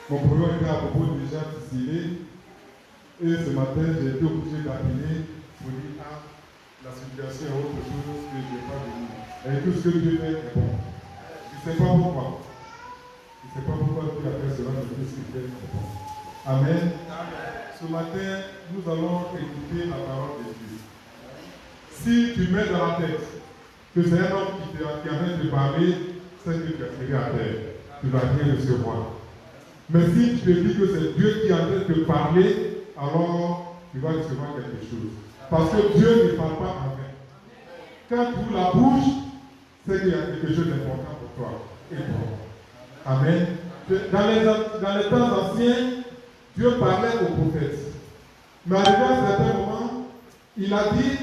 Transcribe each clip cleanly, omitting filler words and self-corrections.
Mon problème était à propos de gens Sicilien. Et ce matin, j'ai été obligé d'appeler pour dire la situation est autre chose que je n'ai pas venu. Et tout ce que Dieu fait est bon. Je ne sais pas pourquoi. Je ne sais pas pourquoi Dieu a fait cela, mais tout ce qu'il fait est bon. Amen. Ce matin, nous allons écouter la parole de Dieu. Si tu mets dans la tête que c'est un homme qui est en train de te parler, c'est que tu es à terre. Tu ne vas rien recevoir. Mais si tu te dis que c'est Dieu qui est en train de te parler, alors tu vas recevoir quelque chose. Parce que Dieu ne parle pas en vain. Quand tu ouvres la bouche, c'est qu'il y a quelque chose d'important pour toi. Et bon. Amen. Dans les temps anciens, Dieu parlait aux prophètes. Mais arrivé à un certain moment, il a dit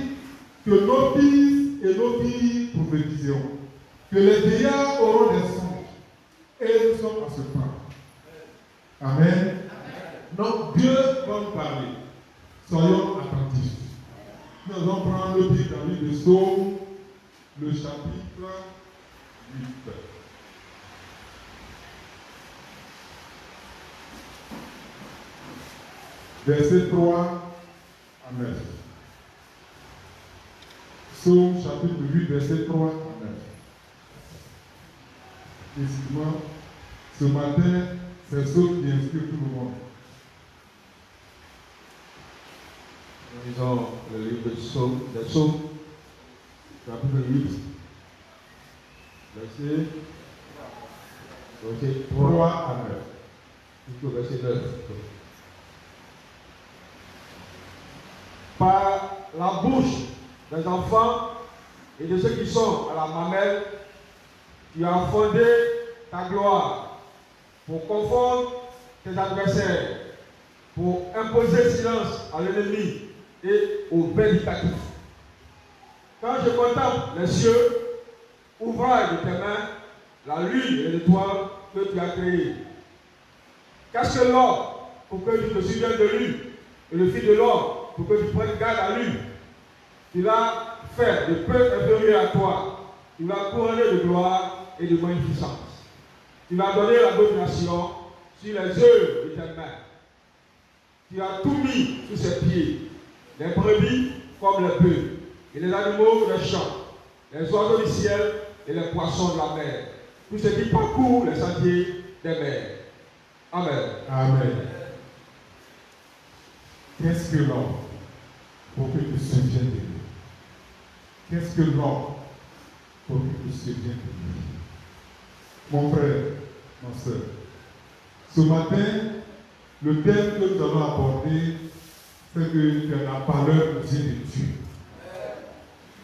que nos fils et nos filles prophétiseront. Que les vieillards auront des songes. Et nous sommes à ce point. Amen. Donc Dieu va nous parler. Soyons attentifs. Nous allons prendre le livre dans le livre de Psaume, le chapitre 8. Verset 3 à 9. Psaume chapitre 8, verset 3 à 9. Excuse-moi, ce matin, c'est ce qui inspire tout le monde. Nous lisons le livre de Psaume, chapitre 8, verset 3 à 9. Jusqu'au verset 9. Par la bouche des enfants et de ceux qui sont à la mamelle, tu as fondé ta gloire pour confondre tes adversaires, pour imposer silence à l'ennemi et aux vindicatifs. Quand je contemple les cieux, ouvrage de tes mains, la lune et l'étoile que tu as créées. Qu'est-ce que l'homme pour que tu te souviennes de lui, et le fils de l'homme pour que tu prennes garde à lui? Tu l'as fait de peu inférieur à toi. Tu l'as couronné de gloire et de magnificence. Tu l'as donné la domination sur les œuvres de tes mains. Tu as tout mis sous ses pieds, les brebis comme les bœufs, et les animaux des champs, les oiseaux du ciel et les poissons de la mer, tout ce qui parcourt les sentiers des mers. Amen. Amen. Qu'est-ce que l'homme pour que tu te souviennes de lui? Qu'est-ce que l'homme pour que tu te souviennes de lui? Mon frère, ma soeur, ce matin, le thème que nous allons aborder, c'est que tu as la valeur aux yeux de Dieu.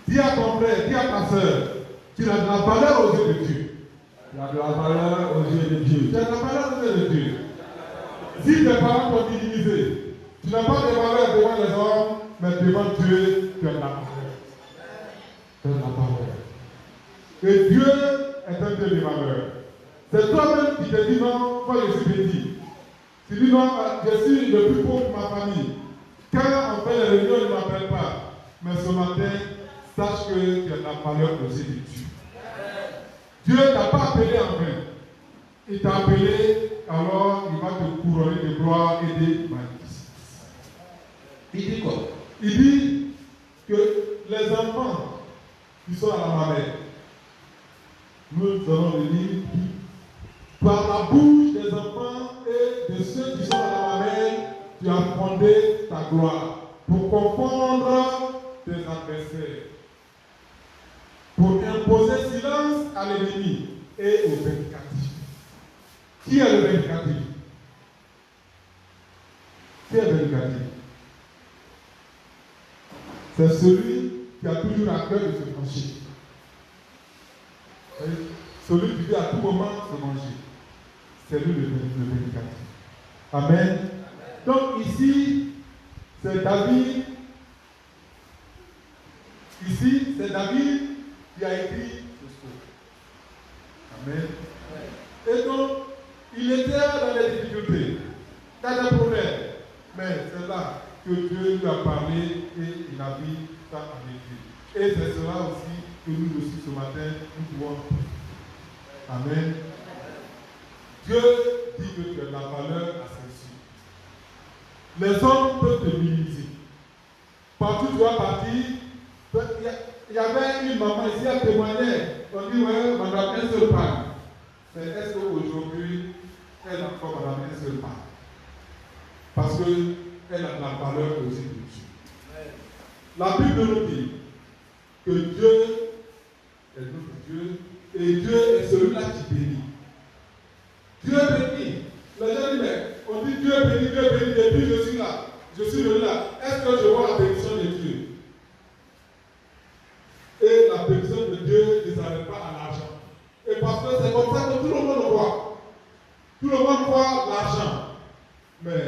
Dis à ton frère, dis à ta soeur, tu as de la valeur aux yeux de Dieu. Tu as de la valeur aux yeux de Dieu. Tu as de la valeur aux yeux de Dieu. Si tes parents t'ont minimisé, tu n'as pas de valeur devant les hommes, mais devant Dieu, tu as de la valeur. Tu as de la valeur. Et Dieu est un Dieu de valeur. C'est toi-même qui te dis non, moi je suis petit. Tu dis non, je suis le plus pauvre de ma famille. Quand on fait les réunions, il ne m'appelle pas. Mais ce matin, sache que tu as de la valeur aux yeux de Dieu. Dieu ne t'a pas appelé en vain. Il t'a appelé, alors il va te couronner de gloire et de magnificence. Il dit quoi? Il dit que les enfants qui sont à la mamelle, nous allons le lire, par la bouche des enfants et de ceux qui sont à la mamelle, tu as fondé ta gloire pour confondre tes adversaires, pour imposer silence à l'ennemi et aux vindicatifs. Qui est le vindicatif? Qui est le vindicatif? C'est celui qui a toujours à cœur de se manger. Celui qui veut à tout moment se manger. C'est lui le vindicatif. Amen. Donc ici, c'est David. Ici, c'est David qui a écrit ce psaume. Amen. Et donc, il était dans les difficultés, dans les problèmes. Mais c'est là que Dieu lui a parlé et il a mis ça en écrit. Et c'est cela aussi que nous aussi ce matin, nous pouvons. Amen. Dieu dit que tu as de la valeur à ses yeux. Les hommes peuvent te minimiser. Partout où tu vas partir, il y avait une maman ici à témoigner. On dit, ouais, madame, un seul pain. Mais est-ce qu'aujourd'hui, elle a encore madame un seul pain? Parce qu'elle a de la valeur aux yeux de Dieu. La Bible nous dit que Dieu est notre Dieu et Dieu est celui-là qui bénit. Dieu bénit. Les gens disent, mais on dit Dieu bénit, et puis je suis là. Je suis venu là. Est-ce que je vois la bénédiction de Dieu? Et la bénédiction de Dieu ne s'arrête pas à l'argent. Et parce que c'est comme ça que tout le monde voit. Tout le monde voit l'argent. Mais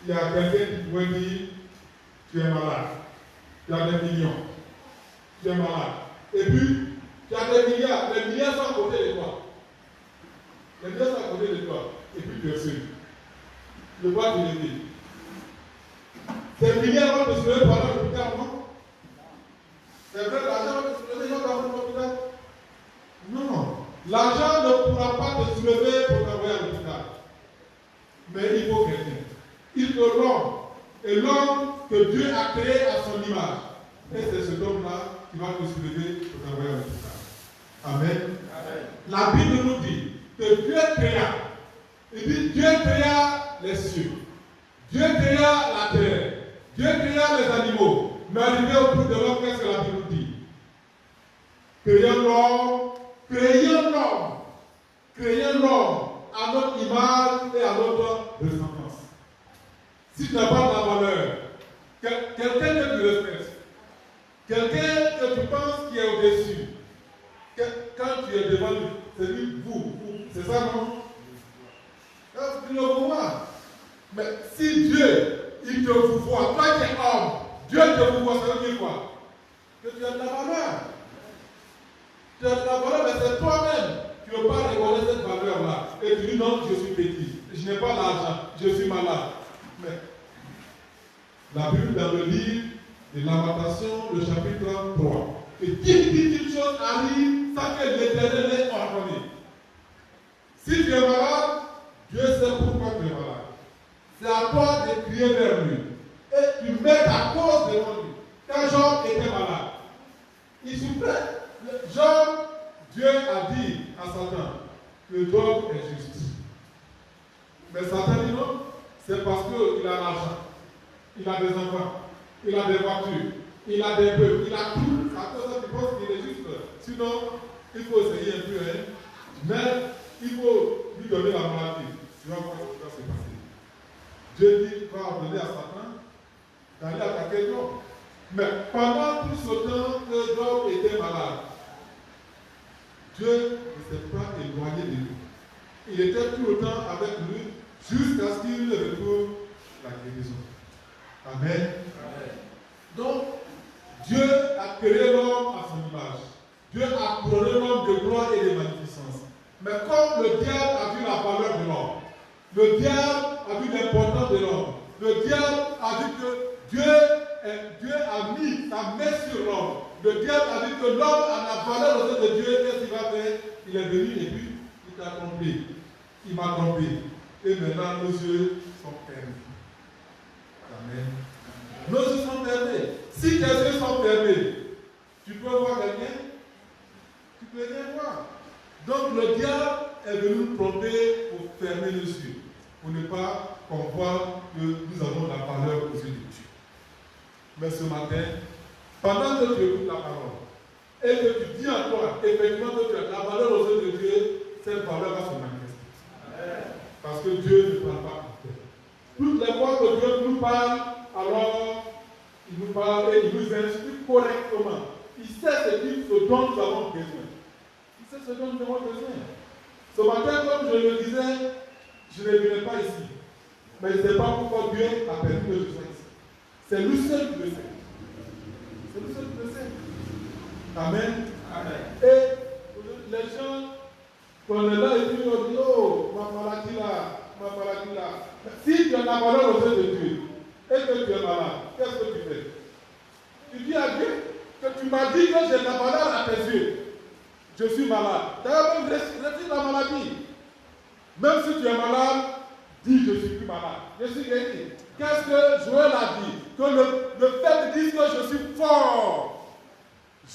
il y a quelqu'un qui pourrait dire, tu es malade. Tu as des millions. Tu es malade. Et puis, tu as des milliards. Les milliards sont à côté de toi. Les milliards sont à côté de toi. Et puis tu es seul. Je vois te l'aider. Ces milliards vont te soulever pendant l'hôpital, non? C'est vrai, l'argent va te soulever pendant l'hôpital? Non. L'argent ne pourra pas te soulever pour t'envoyer à l'hôpital. Mais il faut quelqu'un. Il faut l'homme. Et l'homme que Dieu a créé à son image. Et c'est cet homme-là qui va te soulever pour t'envoyer à l'hôpital. Amen. Amen. La Bible nous dit que Dieu créa. Il dit Dieu créa les cieux. Dieu créa la terre. Dieu créa les animaux. Mais arrivé au bout de l'homme, qu'est-ce que la Bible dit? Créons l'homme à notre image et à notre ressemblance. Si tu n'as pas de la valeur, quelqu'un que tu respectes, quelqu'un que tu penses qui est au-dessus, quand tu es devant lui, c'est lui, vous, c'est ça, non? Tu le vois. Mais si Dieu, il te vous voit, toi qui es homme, Dieu te vous voit, ça veut dire quoi? Que tu as de la valeur. Tu as de la valeur, mais c'est toi-même qui ne veux pas reconnaître cette valeur-là. Et tu dis non, je suis petit, je n'ai pas l'argent, je suis malade. Mais la Bible dans le livre de Lamentation, le chapitre 3, et une chose arrive sans que l'Éternel l'ait ordonné. Si tu es malade, Dieu sait pourquoi tu es malade. C'est à toi de crier vers lui. Et tu mets ta cause devant lui. Quand Job était malade, il souffrait. Job, Dieu a dit à Satan que Job est juste. Mais Satan dit non, c'est parce qu'il a l'argent, il a des enfants, il a des voitures, il a des peuples, il a tout. C'est à cause de ça qu'il pense qu'il est juste. Sinon, il faut essayer un peu, hein. Mais il faut lui donner la maladie. Tu vas voir ce qui va se passer. Dieu dit qu'il va ordonner à Satan d'aller attaquer Job. Mais pendant tout ce temps que Job était malade, Dieu ne s'est pas éloigné de lui. Il était tout le temps avec lui jusqu'à ce qu'il retrouve la guérison. Amen. Amen. Donc, Dieu a créé l'homme à son image. Dieu a couronné l'homme de gloire et de magnificence. Mais comme le diable a vu la valeur de l'homme, le diable a vu l'importance de l'homme, le diable a vu que Dieu a mis sa main sur l'homme. Le diable a vu que l'homme a la valeur aux yeux de Dieu. Qu'est-ce qu'il va faire? Il est venu et puis il t'a trompé. Il m'a trompé. Et maintenant nos yeux sont fermés. Amen. Nos yeux sont fermés. Si tes yeux sont fermés, tu peux voir quelqu'un? Tu peux rien voir. Donc le diable est venu nous tromper pour fermer les yeux, pour ne pas qu'on voit que nous avons la valeur aux yeux de Dieu. Mais ce matin, pendant que tu écoutes la parole et que tu dis à toi, effectivement, que tu as la valeur aux yeux de Dieu, cette valeur va se manifester. Parce que Dieu ne parle pas en fait. Toutes les fois que Dieu nous parle, alors il nous parle et il nous instruit correctement. Il sait ce dont nous avons besoin. Il sait ce dont nous avons besoin. Ce matin, comme je le disais, je ne venais pas ici. Mais je ne sais pas pourquoi Dieu a permis que je sois ici. C'est lui seul qui le sait. C'est lui seul qui le sait. Amen. Amen. Et les gens, quand on est là et puis on dit, oh, ma maladie là. Si tu as la valeur aux yeux de Dieu et que tu es malade, qu'est-ce que tu fais? Tu dis à Dieu que tu m'as dit que j'ai la valeur à tes yeux. Je suis malade. Tu as même reçu la maladie. Même si tu es malade, dis je suis plus malade. Je suis guéri. Qu'est-ce que Joël a dit? Que le fait de dire que je suis fort.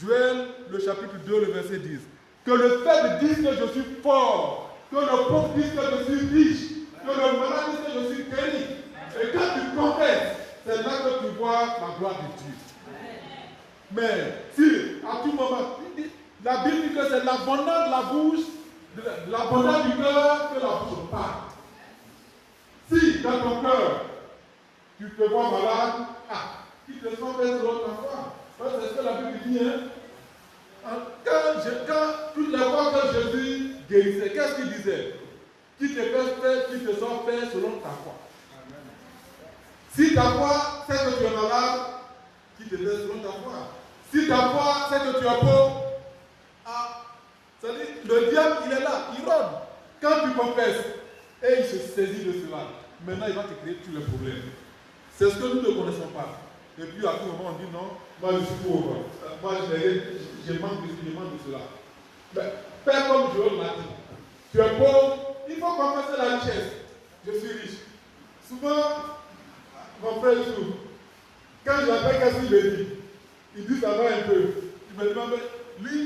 Joël, le chapitre 2, le verset 10. Que le fait de dire que je suis fort, que le pauvre dise que je suis riche, que le malade dise que je suis guéri. Et quand tu confesses, c'est là que tu vois la gloire de Dieu. Mais si à tout moment, la Bible dit que c'est l'abondance de la bouche, l'abondance du cœur que la bouche parle. Si dans ton cœur, tu te vois malade, il te sent faire selon ta foi. C'est ce que la Bible dit. Quand toutes les fois que Jésus guérissait, qu'est-ce qu'il disait? Qui te sent faire selon ta foi. Si ta foi, c'est que tu es malade, qui te fait selon ta foi. Si ta foi, c'est que tu es pauvre, c'est-à-dire le diable, il est là, il rôde. Quand tu confesses, et il se saisit de cela, maintenant il va te créer tous les problèmes. C'est ce que nous ne connaissons pas. Et puis à tout moment, on dit non, moi je suis pauvre, moi je manque de cela. Mais faire comme Joël l'a dit. Tu es pauvre, il faut confesser la richesse. Je suis riche. Souvent, mon frère joue. Quand j'appelle qu'est-ce qu'il me dit, il dit ça va un peu. Il me demande, lui,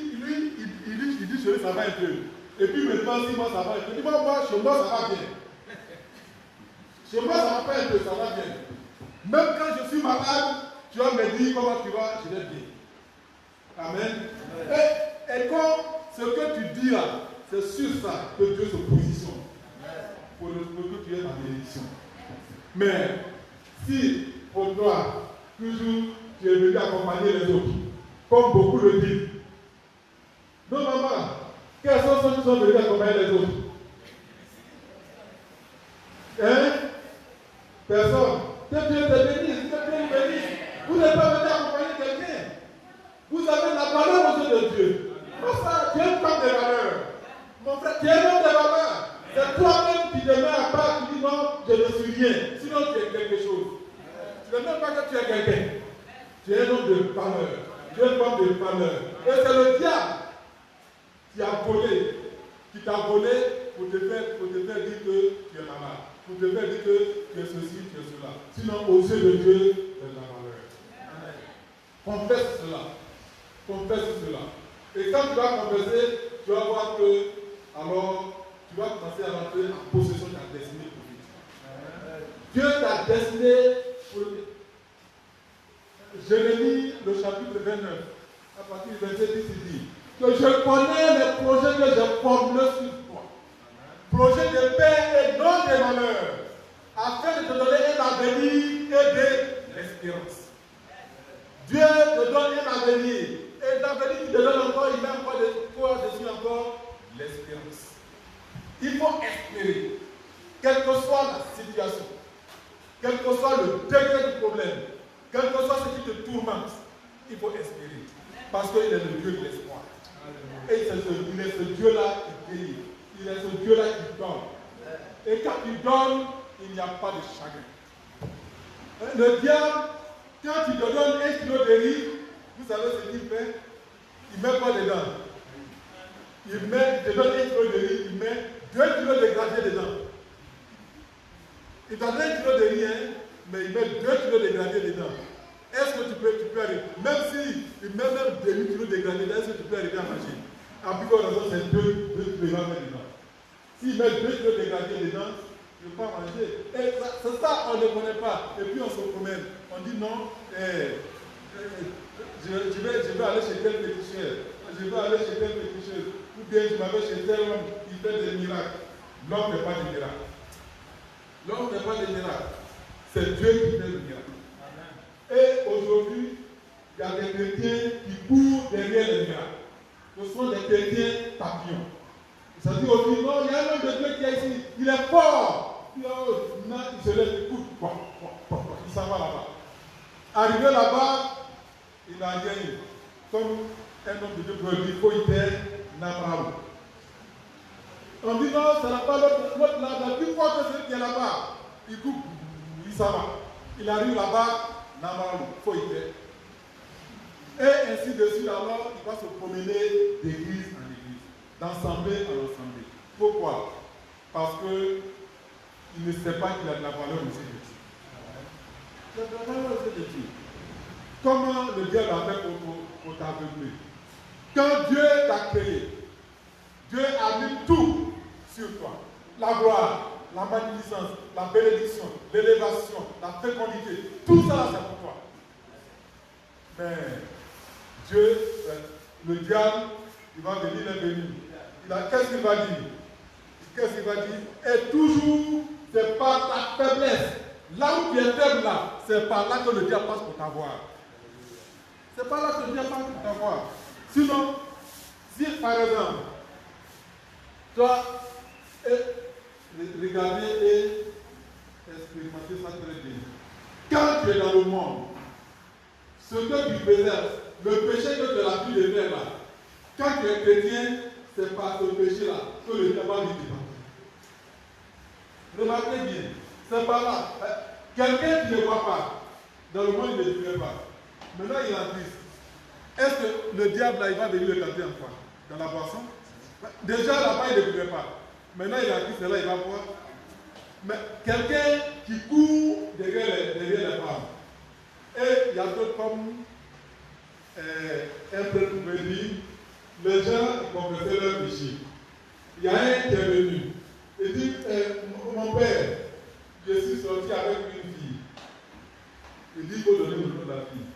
il dit chez lui ça va un peu. Et puis il me demande si moi ça va un peu. Il dit moi, chez moi ça va bien. Chez moi ça va pas un peu, ça va bien. Même quand je suis malade, tu vas me dire comment tu vas, je vais bien. Amen. Et quand ce que tu dis là, c'est sur ça que Dieu se positionne. Pour que tu aies ta bénédiction. Mais si pour toi, toujours tu es venu accompagner les autres, comme beaucoup le disent. Non, maman, quels sont ceux qui sont venus accompagner les autres? Hein? Personne. Que Dieu te bénisse, que Dieu te bénisse. Vous n'êtes pas venu accompagner quelqu'un. Vous avez la valeur aux yeux de Dieu. Pour ça, tu es une femme de valeur. Mon frère, tu es un homme de valeur. C'est toi-même qui te mets à part, qui dis non, je ne suis rien. Sinon, tu es quelque chose. Tu ne sais même pas que tu es quelqu'un. Tu es un homme de valeur. Tu es une femme de valeur. Et c'est le diable qui t'a volé pour te faire dire que tu es malade. Pour te faire dire que tu es ceci, tu es cela. Sinon, aux yeux de Dieu, tu es de la valeur. Amen. Confesse cela. Confesse cela. Et quand tu vas confesser, tu vas voir que, alors, tu vas commencer à rentrer en possession de ta destinée prophétique. Dieu t'a destiné pour. Jérémie, le chapitre 29, à partir du verset 10, il dit que je connais les projets que j'ai formulés sur toi. Projets de paix et non de malheur, afin de te donner un avenir et de l'espérance. Dieu te donne un avenir. Et l'avenir qui te donne encore, il met encore dessus encore l'espérance. Il faut espérer, quelle que soit la situation, quel que soit le degré du problème, quel que soit ce qui te tourmente, il faut espérer. Parce qu'il est le Dieu de l'espoir. Et il est ce Dieu-là qui guérit. Il est ce Dieu-là qui donne. Et quand il donne, il n'y a pas de chagrin. Le diable, quand il te donne 1 kilo de riz, vous savez ce qu'il fait? Il met quoi dedans? Il te donne 1 kilo de riz, il met 2 kilos de gravier dedans. Il donne 1 kilo de riz, mais il met 2 kilos de gravier dedans. Est-ce que tu peux arriver? Même si il met même 2 kilos de gravier dedans, est-ce que tu peux arriver à manger? En plus, c'est 2 kilos de gravier dedans. S'il met 2 kilos de gravier dedans, il ne peut pas manger. Et c'est ça, on ne connaît pas. Et puis on se promène. On dit non, je vais aller chez tel féticheur. Je vais aller chez tel féticheur. Ou bien je m'avais chez tel homme qui fait des miracles. L'homme n'est pas des miracles. L'homme n'est pas des miracles. C'est Dieu qui fait le miracle. Et aujourd'hui, il y a des chrétiens qui courent derrière les miracles. Ce sont des chrétiens papillons. Ça dit aujourd'hui, non, il y a un homme de Dieu qui est ici. Il est fort. Il se lève, il court. Il s'en va là-bas. Arrivé là-bas, il a gagné. Comme un homme de Dieu peut dire, il faut y faire Nabraham. On dit non, ça n'a pas l'autre là. La plus forte que celui qui est là-bas, il coupe, il s'en va. Il arrive là-bas, Nabraham, il faut y faire. Et ainsi de suite, alors, il va se promener d'église en église, d'assemblée en assemblée. Pourquoi? parce qu'il ne sait pas qu'il a de la valeur aux yeux de Dieu. Il a de la valeur aux yeux de Dieu. Comment le diable a fait pour t'aveugler? Quand Dieu t'a créé, Dieu a mis tout sur toi. La gloire, la magnificence, la bénédiction, l'élévation, la fécondité, tout ça c'est pour toi. Mais Dieu, le diable, il va venir les bénir. Qu'est-ce qu'il va dire? Qu'est-ce qu'il va dire? Et toujours, c'est par ta faiblesse. Là où tu es faible là, c'est par là que le diable passe pour t'avoir. C'est par là que le diable passe pour t'avoir. Sinon, si par exemple, toi, regardez et expérimentez ça très bien. Quand tu es dans le monde, ce que tu faisais, le péché que tu as pu de faire là, quand tu es chrétien, c'est par ce péché-là que le diable va lui dépendre. Remarquez bien, c'est par là. Quelqu'un qui ne voit pas, dans le monde il ne dirait pas. Maintenant il est en Christ. Est-ce que le diable là, il va venir le tenter en quoi? Dans la boisson? Déjà là-bas il ne dirait pas. Maintenant il est en Christ, là il va voir. Mais quelqu'un qui court derrière les femmes. Et il y a d'autres comme un peu pouvait dire, les gens confessaient leur péché. Il y a un qui est venu. Il dit, mon père, je suis sorti avec une fille. Il dit, il faut donner le nom de la fille.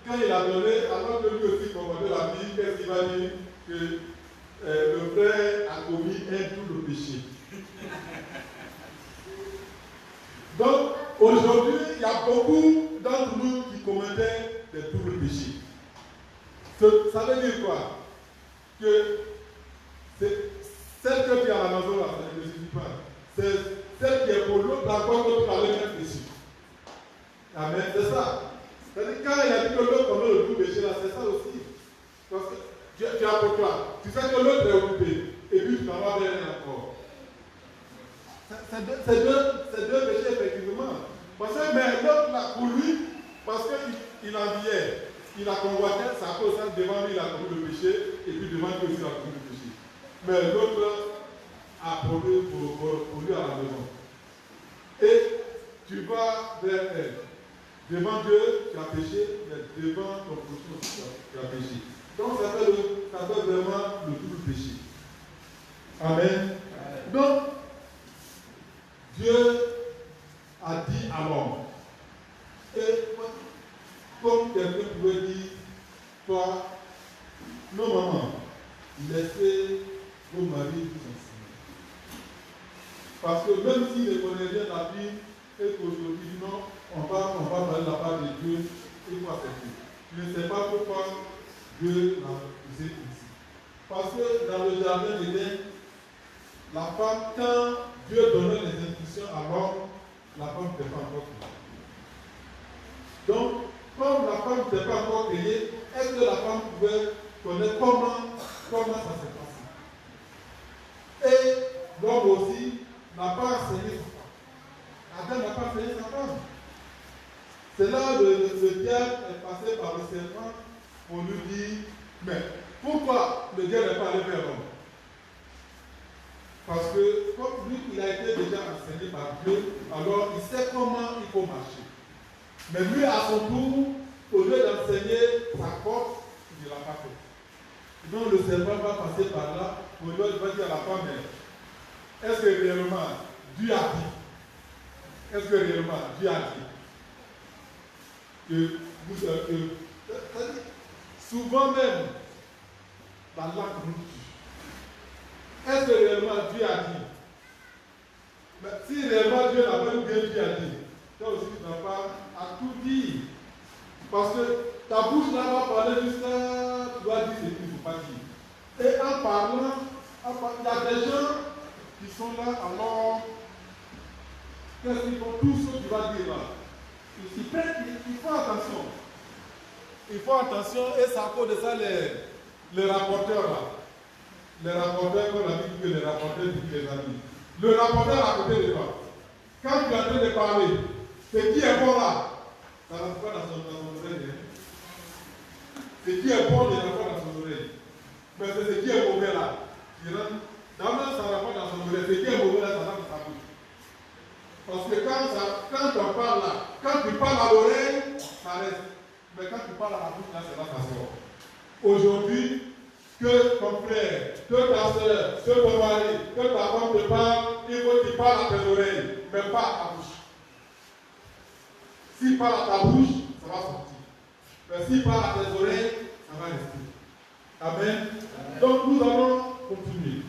Quand il a donné, alors que lui aussi confessait la fille, qu'est-ce qu'il va dire? Que le frère a commis un double péché. Donc, aujourd'hui, il y a beaucoup d'entre nous qui commettaient des doubles péchés. Ça veut dire quoi? Que celle que tu as à la maison, là, ça ne suffit pas. C'est celle qui est pour l'autre, la fois que tu as le même péché. Amen, c'est ça. C'est-à-dire, quand il a dit que l'autre commet le double péché, là, c'est ça aussi. Parce que tu as pour toi, tu sais que l'autre est occupé, et puis tu t'en vas vers elle encore. C'est deux péchés, effectivement. Parce que, mais l'autre, là, pour lui, parce qu'il enviait, il a convoité, sa cause, devant lui, il a commis le péché, et puis devant lui aussi, il a commis le péché. Mais l'autre a produit pour lui à la maison. Et tu vas vers elle. Devant Dieu, tu as péché, mais devant ton prochain aussi, tu as péché. Donc, ça fait vraiment le double péché. Amen. Donc, Dieu a dit à l'homme, et comme quelqu'un pouvait dire, toi, non maman, laissez vos maris vous enseigner. Parce que même s'il ne connaît rien la Bible, et qu'aujourd'hui, non, on va parler de la part de Dieu, il faut accepter. Je ne sais pas pourquoi Dieu l'a poussé ici. Parce que dans le jardin d'Éden, la femme, quand Dieu donnait les instructions à l'homme, la femme n'était pas encore créée. Donc, comme la femme n'était pas encore créée, est-ce que la femme pouvait connaître comment ça s'est passé? Et l'homme aussi n'a pas enseigné sa femme. Adam n'a pas enseigné sa femme. C'est là que le diable est passé par le serpent pour lui dire, mais pourquoi le diable n'est pas allé vers l'homme? Parce que comme lui, il a été déjà enseigné par Dieu, alors il sait comment il faut marcher. Mais lui, à son tour, au lieu d'enseigner sa porte, il ne l'a pas fait. Donc le serpent va passer par là, pour lui, il va dire à la femme, est-ce que réellement Dieu a dit? Est-ce que réellement Dieu a dit que souvent même, dans l'acte nous tue. Est-ce que réellement Dieu a dit? Mais si réellement Dieu n'a même bien Dieu a dit, toi aussi tu n'as pas à tout dire. Parce que ta bouche là va parler jusqu'à, tu dois dire ce qu'il ne faut pas dire. Et en parlant, il y a des gens qui sont là, alors, qu'est-ce qu'ils font? Tout ce que tu vas dire là. Il faut attention. Il faut attention, et c'est à cause de ça les rapporteurs là. Les rapporteurs, comme on a dit que les rapporteurs disent les amis. Le rapporteur à côté de toi, quand tu es en train de parler, c'est qui est bon là, ça ne rentre pas dans son oreille. C'est qui est bon, il ne rentre pas dans son oreille. Mais c'est ce qui est mauvais là, qui rentre D'abord, ça va pas dans son oreille. Ce qui est mauvais là, ça va dans sa bouche. Parce que quand on parle là, quand tu parles à l'oreille, ça reste. Mais quand tu parles à la bouche, là, c'est là que ça sort. Aujourd'hui, que ton frère, que ta soeur, que ton mari, que ta femme te parle, il faut que tu parles à tes oreilles, mais pas à ta bouche. S'il parle à ta bouche, ça va sortir. Mais s'il parle à tes oreilles, ça va rester. Amen. Donc nous allons continuer.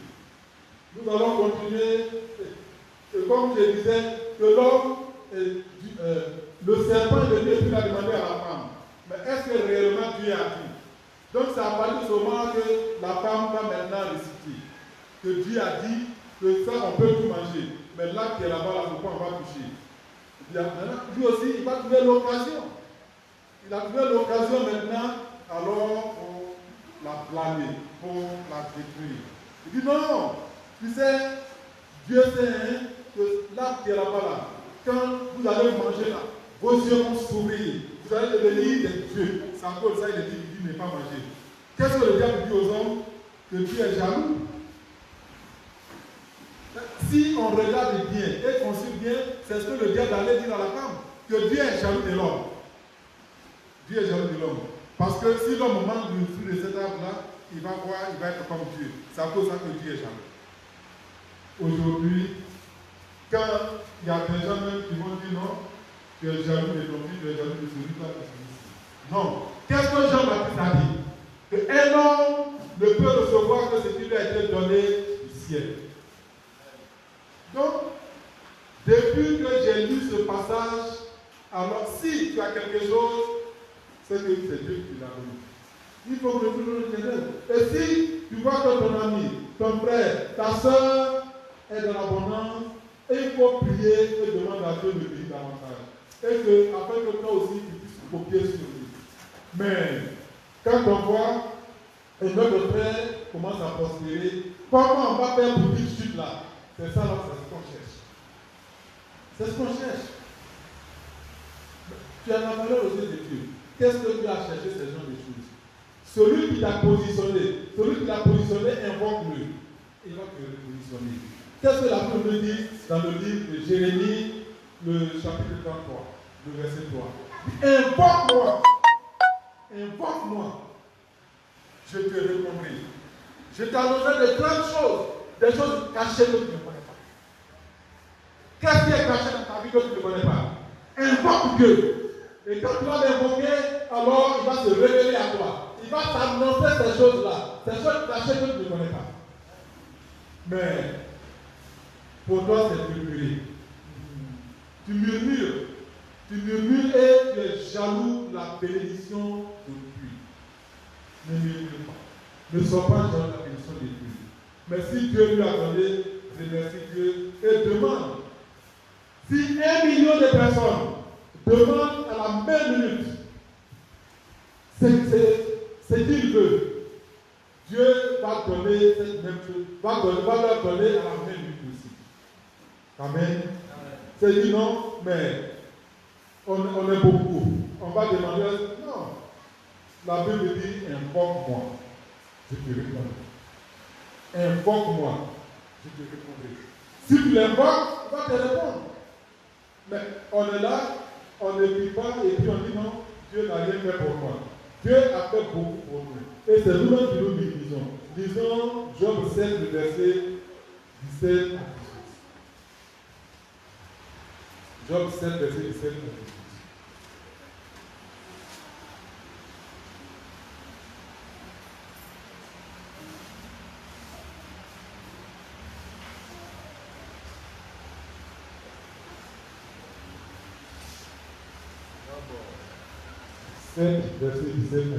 Nous allons continuer. Et comme je disais, que l'homme, le serpent de Dieu, il a demandé à la femme. Mais est-ce que réellement Dieu a dit? Donc c'est à partir de ce moment que la femme va maintenant réciter. Que Dieu a dit que ça, on peut tout manger. Mais là qui est là-bas, là, pourquoi on va toucher? Lui aussi, il va trouver l'occasion. Il a trouvé l'occasion maintenant, alors pour la blâmer, pour la détruire. Il dit non, tu sais, Dieu sait hein, que là qui est là-bas, là, quand vous allez manger là, vos yeux vont s'ouvrir. Vous allez devenir des dieux. C'est encore ça, il dit ne pas manger. Qu'est-ce que le diable dit aux hommes? Que Dieu est jaloux. Si on regarde bien et qu'on suit bien, c'est ce que le diable allait dire à la femme. Que Dieu est jaloux de l'homme. Dieu est jaloux de l'homme. Parce que si l'homme mange du fruit de cet arbre-là, il va voir, il va être comme Dieu. C'est à cause de ça que Dieu est jaloux. Aujourd'hui, quand il y a des gens même qui vont dire non, tu es jaloux de ton fils, tu es jaloux de celui-là, de celui-ci. Non. Qu'est-ce que Jean-Baptiste a dit? Qu'un homme ne peut recevoir que ce qui lui a été donné du ciel. Donc, depuis que j'ai lu ce passage, alors si tu as quelque chose, c'est que c'est Dieu qui l'a donné. Il faut que tu le connaisses. Et si tu vois que ton ami, ton frère, ta soeur est dans l'abondance, il faut prier et demander à Dieu de bénir davantage. Et que, afin que toi aussi, tu puisses copier sur lui. Mais, quand on voit et notre frère commence à prospérer, comment on va faire pour dire chute là? C'est ça, là, c'est ce qu'on cherche. C'est ce qu'on cherche. Tu as la valeur aux yeux de Dieu. Qu'est-ce que tu as cherché ces gens de choses? Celui qui t'a positionné, invoque-le. Il va te repositionner. Qu'est-ce que la Bible dit dans le livre de Jérémie, le chapitre 33, le verset 3? Invoque-moi. Invoque-moi. Je te répondrai. Je t'annoncerai de grandes choses, des choses cachées que tu ne connais pas. Qu'est-ce qui est caché dans ta vie que tu ne connais pas? Invoque Dieu. Et quand tu vas l'invoquer, alors il va se révéler à toi. Il va t'annoncer ces choses-là, ces choses cachées que tu ne connais pas. Mais pour toi, c'est murmurer. Tu murmures et tu es jaloux de la bénédiction de Dieu. Ne murmure pas. Ne sois pas jaloux de la bénédiction de Dieu. Mais si Dieu lui a donné, remercie Dieu et demande. Si 1 million de personnes demandent à la même minute ce qu'il veut, Dieu va donner cette même chose, va leur donner à la même minute aussi. Amen. C'est dit non, mais on est beaucoup. On va demander, non. La Bible dit, invoque-moi, je te répondrai. Invoque-moi, je te répondrai. Si tu l'invoques, il va te répondre. Mais on est là, on ne prie pas et puis on dit non, Dieu n'a rien fait pour moi. Dieu a fait beaucoup pour nous. Et c'est nous-mêmes qui nous divisons. Disons Job 7, le verset 17 à 18. Job 7, verset 17 à 18. Verset 17 à 18.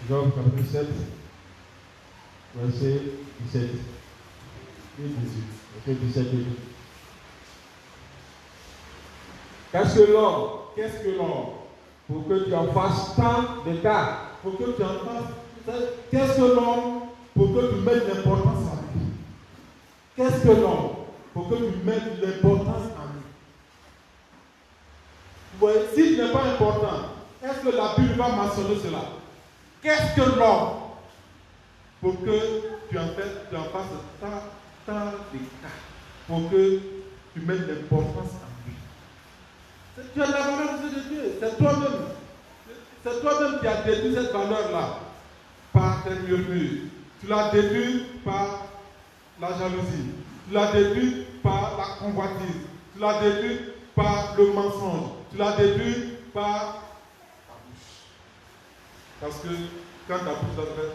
Job chapitre 7, verset 17 et 18. Verset 17 et 18. Qu'est-ce que l'homme? Pour que tu en fasses tant de cas. Pour que tu en fasses. Qu'est-ce que l'homme pour que tu mettes l'importance à lui. Qu'est-ce que l'homme? Pour que tu mettes l'importance à lui. Vous voyez, s'il n'est pas important, est-ce que la Bible va mentionner cela? Qu'est-ce que l'homme? Pour que tu en fasses tant de cas. Pour que tu mettes l'importance à lui. Tu as la valeur de Dieu. C'est toi-même. C'est toi-même qui as déduit cette valeur-là par tes murmures. Tu l'as déduit par la jalousie. Tu l'as déduit par la convoitise. Tu l'as déduit par le mensonge. Tu l'as déduit par ta bouche. Parce que quand ta bouche va se faire,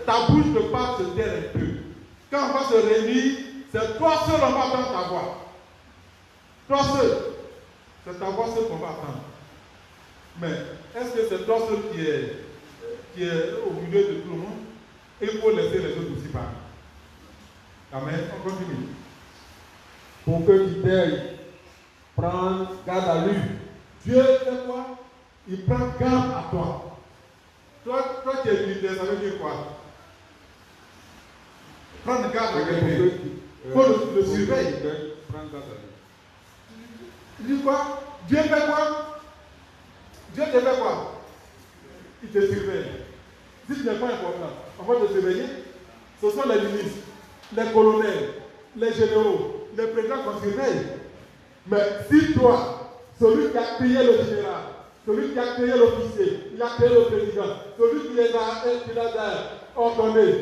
ta bouche ne peut pas se taire un peu. Quand on va se réunir, c'est toi seul on va entendre ta voix. Toi seul. C'est ta voix seule qu'on va attendre. Mais est-ce que c'est toi seul qui est au milieu de tout le monde? Il faut laisser les autres aussi parler. Amen. On continue. Pour que tu t'ailles prendre garde à lui. Dieu fait quoi? Il prend garde à toi. Toi qui es militaire, ça veut dire quoi? Prendre garde à quelqu'un. Il faut le surveiller. Prendre garde à lui. Il dit quoi? Dieu fait quoi? Dieu te fait quoi? Il te surveille. Si ce n'est pas important, on va te surveiller. Ce sont les ministres, les colonels, les généraux, les présidents qu'on surveille. Mais si toi, celui qui a créé le général, celui qui a créé l'officier, il a créé le président, celui qui les a ordonnés,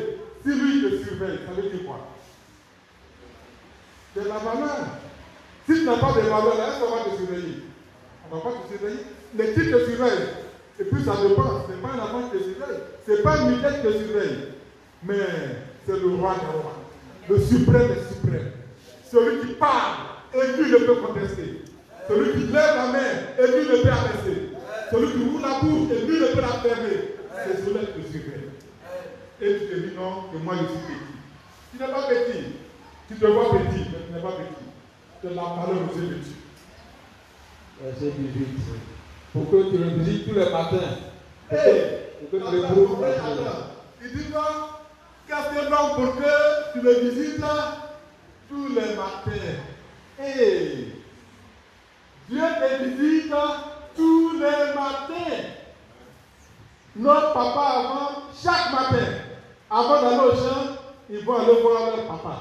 si lui te surveille, ça veut dire quoi? C'est la valeur. Si tu n'as pas de valeur, est-ce qu'on va te surveiller? On ne va pas te surveiller. Les types te surveillent. Et puis ça dépend. Ce n'est pas un enfant qui te surveille. Ce n'est pas un militaire qui te surveille. Mais c'est le roi des rois. Le suprême des suprêmes. Celui qui parle et lui ne peut contester. Celui qui lève la main et lui ne peut arrêter. Celui qui ouvre la bouche et lui ne peut la fermer. C'est celui qui te surveille. Et tu te dis non, que moi je suis petit. Tu n'es pas petit. Tu te vois petit, mais tu n'es pas petit. C'est la valeur de Dieu. Verset 18. Pour que tu le visites tous les matins. Pour que tu le prouves. Il dit quoi? Qu'est-ce que non pour que tu le visites tous les matins? Hey. Dieu te visite tous les matins. Notre papa avant, chaque matin, avant d'aller au champ, ils vont aller voir leur papa,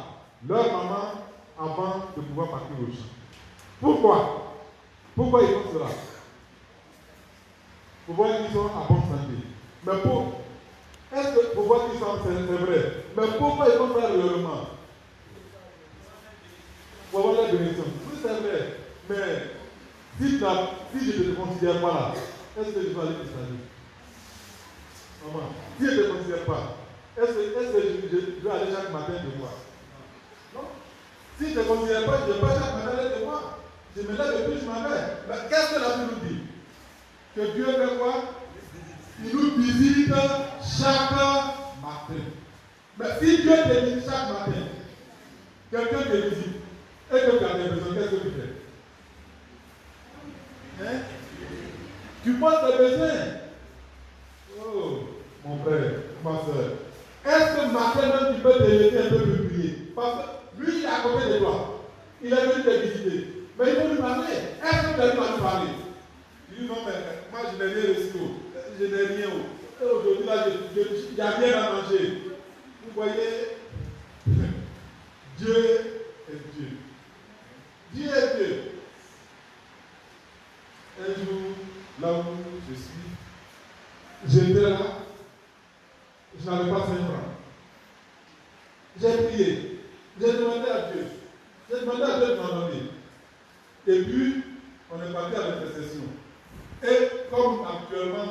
leur maman, avant de pouvoir partir au champ. Pourquoi? Pourquoi ils font cela? Pour voir qu'ils sont en bonne santé. Mais est-ce que pour voir qu'ils sont c'est vrai? Mais pourquoi ils font ça réellement? Pour avoir la bénédiction. Oui, c'est vrai. Mais si je ne te considère pas là, est-ce que je vais aller te saluer? Maman, si je ne te considère pas, est-ce que je vais aller chaque matin te voir? Non. Si je ne te considère pas, je ne vais pas chaque matin aller te voir. Je me lève et puis je m'en vais. Mais qu'est-ce que la Bible nous dit? Que Dieu fait quoi? Il nous visite chaque matin. Mais si Dieu te visite chaque matin, quelqu'un te visite et que tu as des besoins, qu'est-ce que tu fais? Hein? Tu penses tes besoins? Oh, mon frère, ma soeur. Est-ce que matin même tu peux te lever un peu pour prier? Parce que lui, il est à côté de toi. Il est venu te visiter. Mais il faut lui parler. Est-ce que tu as lui parler? Il dit non, mais moi je n'ai rien reçu. Je n'ai rien. Et aujourd'hui, là, il n'y a rien à manger. Vous voyez, Dieu est Dieu. Dieu est Dieu. Un jour, là où je suis, j'étais là, je n'avais pas 5 francs. J'ai prié. J'ai demandé à Dieu. J'ai demandé à Dieu de m'en donner. Et puis, on est parti à l'intercession. Et comme actuellement,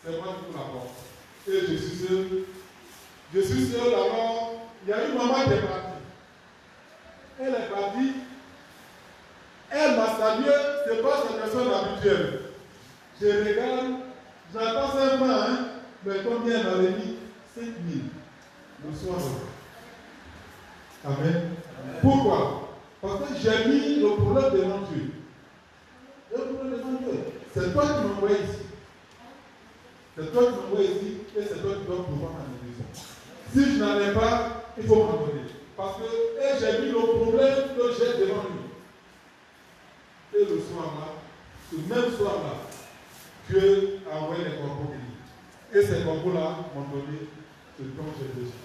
c'est moi qui ouvre la porte. Et je suis seul. Je suis seul, alors, il y a une maman qui est partie. Elle est partie. Elle m'a salué, ce n'est pas sa personne habituelle. Je regarde, j'attends 5 francs, hein, mais combien elle m'avait mis? 5 000 le soir. Amen. Pourquoi? Parce que j'ai mis le problème devant Dieu. Le problème devant Dieu. C'est toi qui m'envoies ici. C'est toi qui m'envoies ici et c'est toi qui dois pouvoir m'amener. Si je n'en ai pas, il faut m'en donner. Parce que j'ai mis le problème que j'ai devant lui. Et le soir-là, ce même soir-là, Dieu a envoyé les corbeaux bénis. Et ces corbeaux-là m'ont donné ce dont j'ai besoin.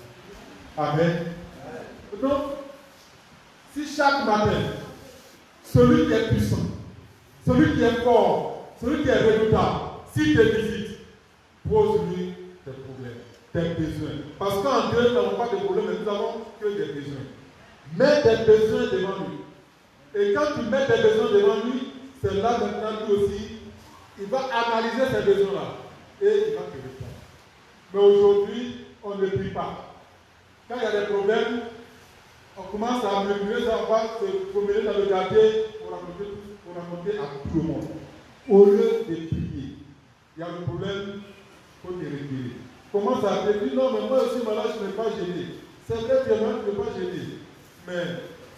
Amen. Donc, si chaque matin, celui qui est puissant, celui qui est fort, celui qui est redoutable, s'il te visite, pose-lui des problèmes, des besoins. Parce qu'en Dieu, nous n'avons pas de problème, mais nous n'avons que des besoins. Mets des besoins devant lui. Et quand tu mets tes besoins devant lui, c'est là maintenant lui aussi, il va analyser ces besoins-là et il va te répondre. Mais aujourd'hui, on ne prie pas. Quand il y a des problèmes, on commence à murmurer, on va se promener dans le quartier pour raconter à tout le monde. Au lieu de prier, il y a le problème, il faut te retirer. Commence à dire, non, mais moi aussi, malade, je ne vais pas gêner. C'est vrai que moi, je ne vais pas gêner. Mais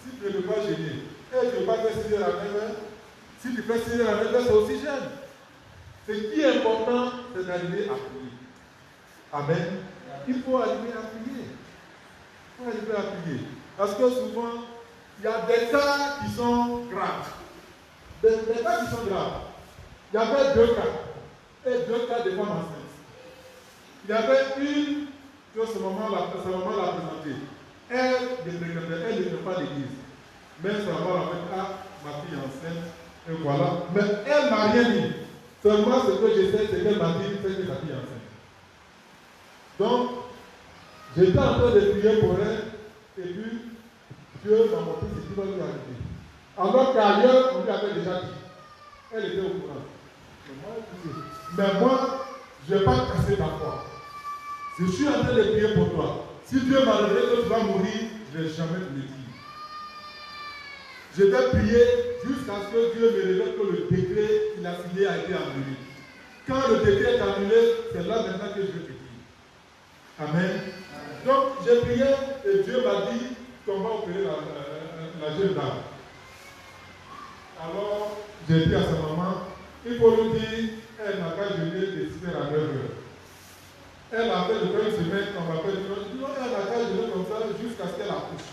si tu ne veux pas gêner, et tu ne veux pas faire 6 heures à 9h, si tu fais 6 heures à 9h, c'est aussi gêne. Ce qui est important, c'est d'arriver à prier. Amen. Il faut arriver à prier. Il faut arriver à prier. Parce que souvent, il y a des cas qui sont graves. Des cas qui sont graves. Il y avait 2 cas. Et 2 cas de femmes enceintes. Il y avait une que sa maman l'a présentée. Elle n'était pas l'église. Mais sa maman l'a fait, ah, ma fille est enceinte. Et voilà. Mais elle n'a rien dit. Seulement ce que je sais, c'est qu'elle m'a dit que sa fille est enceinte. Donc, j'étais en train de prier pour elle. Et puis, Dieu m'a montré ce qui va lui arriver. Alors qu'ailleurs, on lui avait déjà dit. Elle était au courant. Mais moi, je ne vais pas casser ta foi. Je suis en train de prier pour toi. Si Dieu m'a révélé que tu vas mourir, je ne vais jamais te le dire. Je vais prier jusqu'à ce que Dieu me révèle que le décret qu'il a signé a été annulé. Quand le décret est annulé, c'est là maintenant que je vais te dire. Amen. Donc, j'ai prié et Dieu m'a dit qu'on va opérer la jeune dame. Alors, j'ai dit à sa maman, il faut lui dire, elle n'a pas jeûné de 6h à 9h. Elle a fait de faire une semaine, on va faire une non, elle n'a pas jeûné comme ça jusqu'à ce qu'elle accouche.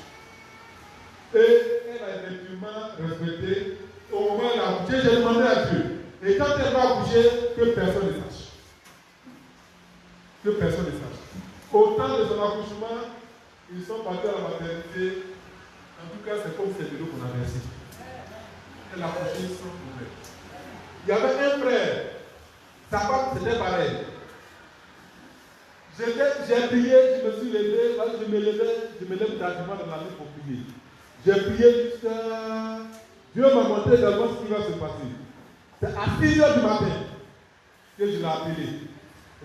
Et elle a effectivement respecté. Au moment où elle a accouché, j'ai demandé à Dieu. Et quand elle va accoucher, que personne ne sache. Que personne ne sache. Au temps de son accouchement, ils sont partis à la maternité. En tout cas, c'est comme c'est de l'eau qu'on a versé. Elle a accouché sans problème. Il y avait un frère. Sa femme, c'était pareil. J'ai prié, je me suis levé, je me lève tardivement dans la nuit pour prier. J'ai prié jusqu'à... Dieu m'a montré d'abord ce qui va se passer. C'est à 6h du matin que je l'ai appelé.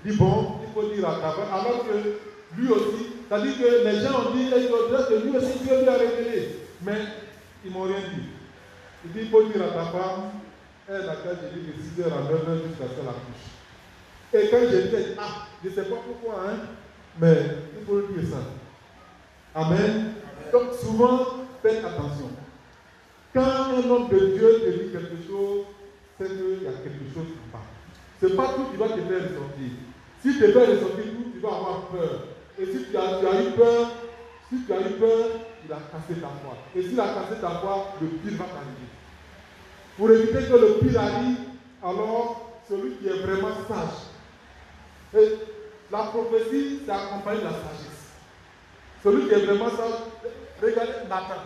Il dit, bon, il faut dire à ta femme, alors que lui aussi, c'est-à-dire que les gens ont dit, que lui aussi, Dieu lui a révélé. Mais ils ne m'ont rien dit. Il dit, il faut dire à ta femme, elle a fait, j'ai dit, de 6h à 9h jusqu'à ce qu'elle accouche. Et quand j'ai dit, ah, je ne sais pas pourquoi, hein, mais il faut lui dire ça. Amen. Donc souvent, faites attention. Quand un homme de Dieu te dit quelque chose, c'est qu'il y a quelque chose qui va. Ce n'est pas tout qui va te faire ressortir. Si tu te fais ressortir tout, tu vas avoir peur. Et si tu as eu peur, il a cassé ta foi. Et s'il a cassé ta foi, le pire va t'arriver. Pour éviter que le pire arrive, alors celui qui est vraiment sage. Et la prophétie, c'est accompagné de la sagesse. Celui qui est vraiment sage, regardez Nathan.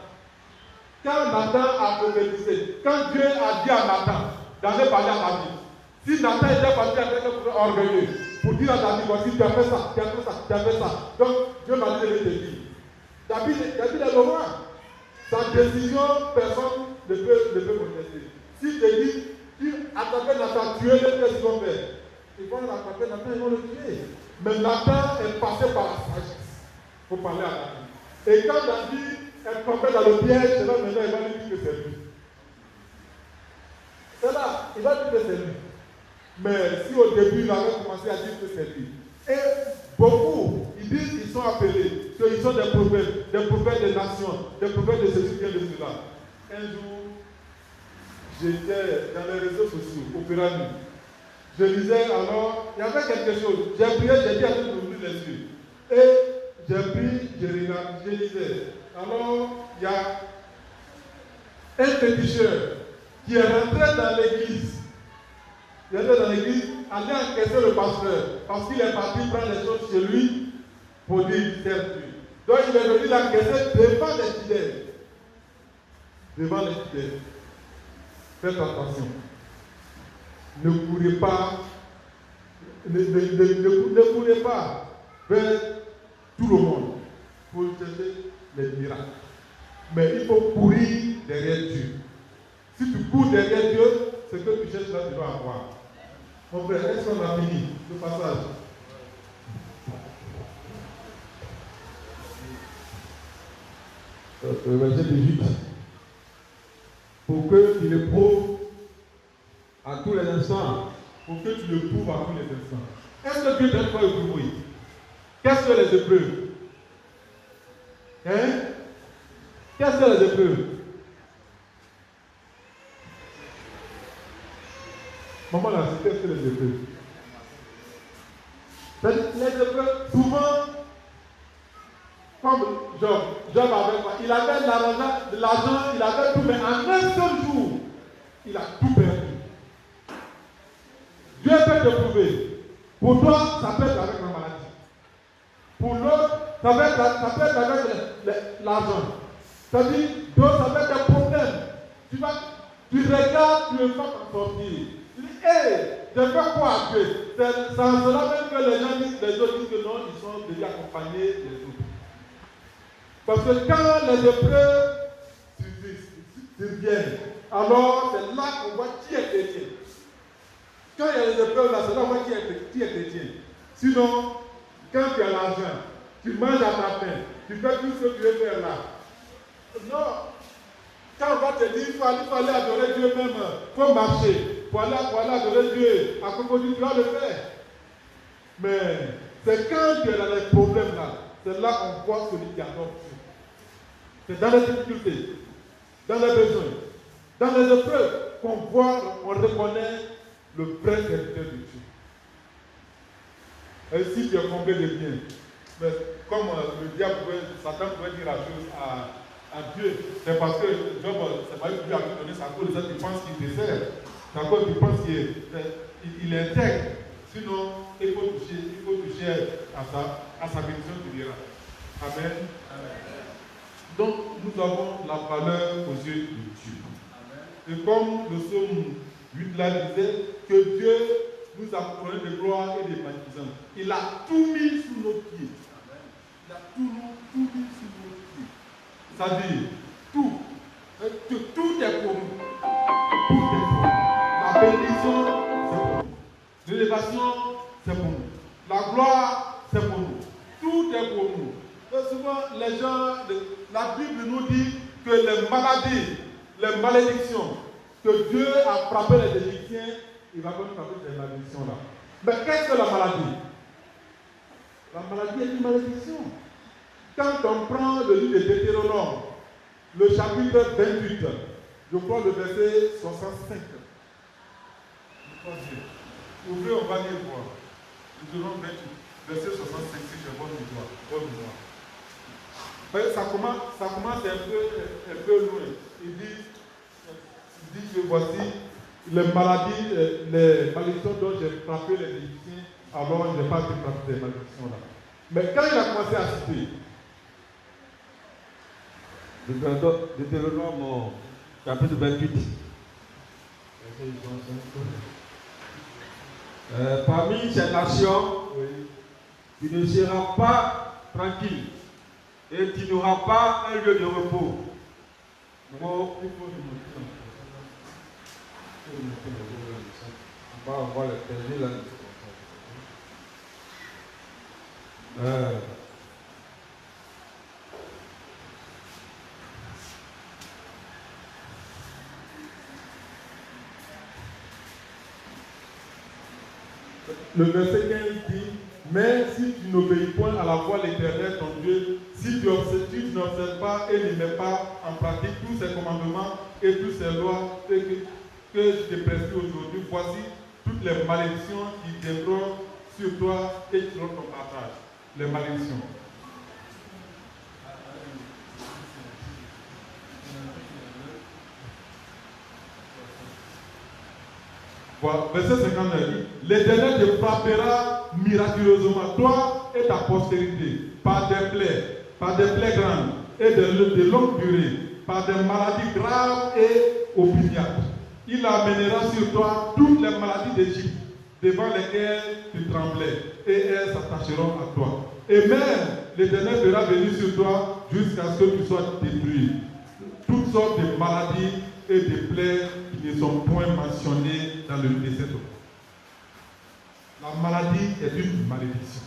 Quand Nathan a prophétisé, quand Dieu a dit à Nathan d'aller parler à David, si Nathan était parti avec un orgueilleux pour dire à David, voici, tu as fait ça, tu as fait ça, tu as fait ça. Donc Dieu m'a dit de te dire. David est le roi. Sa décision, personne ne peut contester. Si tu dis, tu attrapes Nathan, tu es le président père. Ils vont l'attraper, Nathan, ils vont le tuer. Mais Nathan est passé par la sagesse pour parler à David. Et quand David est tombé dans le piège, c'est là maintenant il va lui dire que c'est lui. C'est là, il va dire que c'est lui. Mais si au début il avait commencé à dire que c'est lui. Et beaucoup, ils disent qu'ils sont appelés, qu'ils sont des prophètes des nations, des prophètes de ceci, de cela. Un jour, j'étais dans les réseaux sociaux, au Pyramides. Je lisais alors, il y avait quelque chose. J'ai prié, j'ai dit à tout le monde les yeux. Et j'ai pris, j'ai regardé, je lisais. Alors, il y a un féticheur qui est rentré dans l'église. Il est rentré dans l'église, allait encaisser le pasteur, parce qu'il est parti prendre les choses chez lui pour dire Dieu. Donc il est venu l'encaisser devant les fidèles. Devant les fidèles. Faites attention. Ne courez pas, ne courez pas vers tout le monde pour chercher les miracles. Mais il faut courir derrière Dieu. Si tu cours derrière Dieu, ce que tu cherches là, tu vas avoir. Mon frère, est-ce qu'on a fini ce passage? Verset 18. Pour que tu le prouves à tous les instants. Pour que tu le prouves à tous les instants. Est-ce que Dieu t'aide pas éprouver? Qu'est-ce que les épreuves? Hein? Qu'est-ce que les épreuves? Maman là, qu'est-ce que les épreuves? Les épreuves, souvent, comme Job avait quoi? Il avait l'argent, il avait tout, mais en un seul jour, il a tout perdu. Dieu peut te prouver. Pour toi, ça peut être avec la maladie. Pour l'autre, ça peut être avec l'argent. C'est-à-dire, d'autres, ça peut être un problème. Tu regardes, tu ne veux pas t'en sortir. Tu dis, hé, je fais quoi à Dieu? C'est cela même que les gens disent, les autres disent que non, ils sont déjà accompagnés des autres. Parce que quand les épreuves surviennent, alors c'est là qu'on voit qui est chrétien. Quand il y a les épreuves là, c'est là qu'on voit qui est chrétien. Sinon, quand tu as l'argent, tu manges à ta faim, tu fais tout ce que tu veux faire là. Non. Quand on va te dire qu'il faut aller adorer Dieu même, il faut marcher. Pour aller adorer Dieu, à Cocody, tu vas le faire. Mais c'est quand tu es dans les problèmes là, c'est là qu'on voit celui qui adore Dieu. C'est dans les difficultés, dans les besoins, dans les épreuves qu'on voit, on reconnaît le vrai serviteur de Dieu. Et si tu es comblé de bien, mais comme le diable, Satan pouvait dire la chose à Dieu, c'est parce que Job, c'est pas lui qui lui a donné sa cause, c'est qu'il pense qu'il te sert. C'est à cause qu'il pense qu'il intègre. Sinon, il faut toucher à sa bénédiction du miracle. Amen. Donc, nous avons la valeur aux yeux de Dieu. Et comme le psaume 8 là disait, que Dieu nous a couronné de gloire et de magnificence. Il a tout mis sous nos pieds. Il a tout mis sous nos pieds. C'est-à-dire, tout est pour nous. Tout est pour nous. La bénédiction, c'est pour nous. L'élévation, c'est pour nous. La gloire, c'est pour nous. Tout est pour nous. Et souvent, les gens, la Bible nous dit que les maladies, les malédictions, que Dieu a frappé les Égyptiens, il va comme frapper ces malédictions-là. Mais qu'est-ce que la maladie? La maladie est une malédiction. Quand on prend le livre de Deutéronome, le chapitre 28, je crois le verset 65. Ouvrez, on va lire voir. Deutéronome 28, verset 65, si je vois bonne mémoire. Ça commence un peu loin. Il dit que voici les maladies, les malédictions dont j'ai frappé les Égyptiens, alors je n'ai pas pu frapper ces malédictions-là. Mais quand il a commencé à citer, Deutéronome chapitre 28. Parmi ces nations, tu ne seras pas tranquille et tu n'auras pas un lieu de repos. On va voir le terminer là. Le verset 15 dit, mais si tu n'obéis point à la voix de l'Éternel ton Dieu, si tu n'observes pas et ne mets pas en pratique tous ses commandements et toutes ses lois que je te prescris aujourd'hui, voici toutes les malédictions qui viendront sur toi et qui seront ton partage. les malédictions. Voilà, verset 59. L'Éternel te frappera miraculeusement, toi et ta postérité, par des plaies grandes et de longue durée, par des maladies graves et opiniâtres. Il amènera sur toi toutes les maladies d'Égypte, devant lesquelles tu tremblais, et elles s'attacheront à toi. Et même l'Éternel fera venir sur toi jusqu'à ce que tu sois détruit. Toutes sortes de maladies et de plaies qui ne sont point mentionnées dans le décès. La maladie est une malédiction.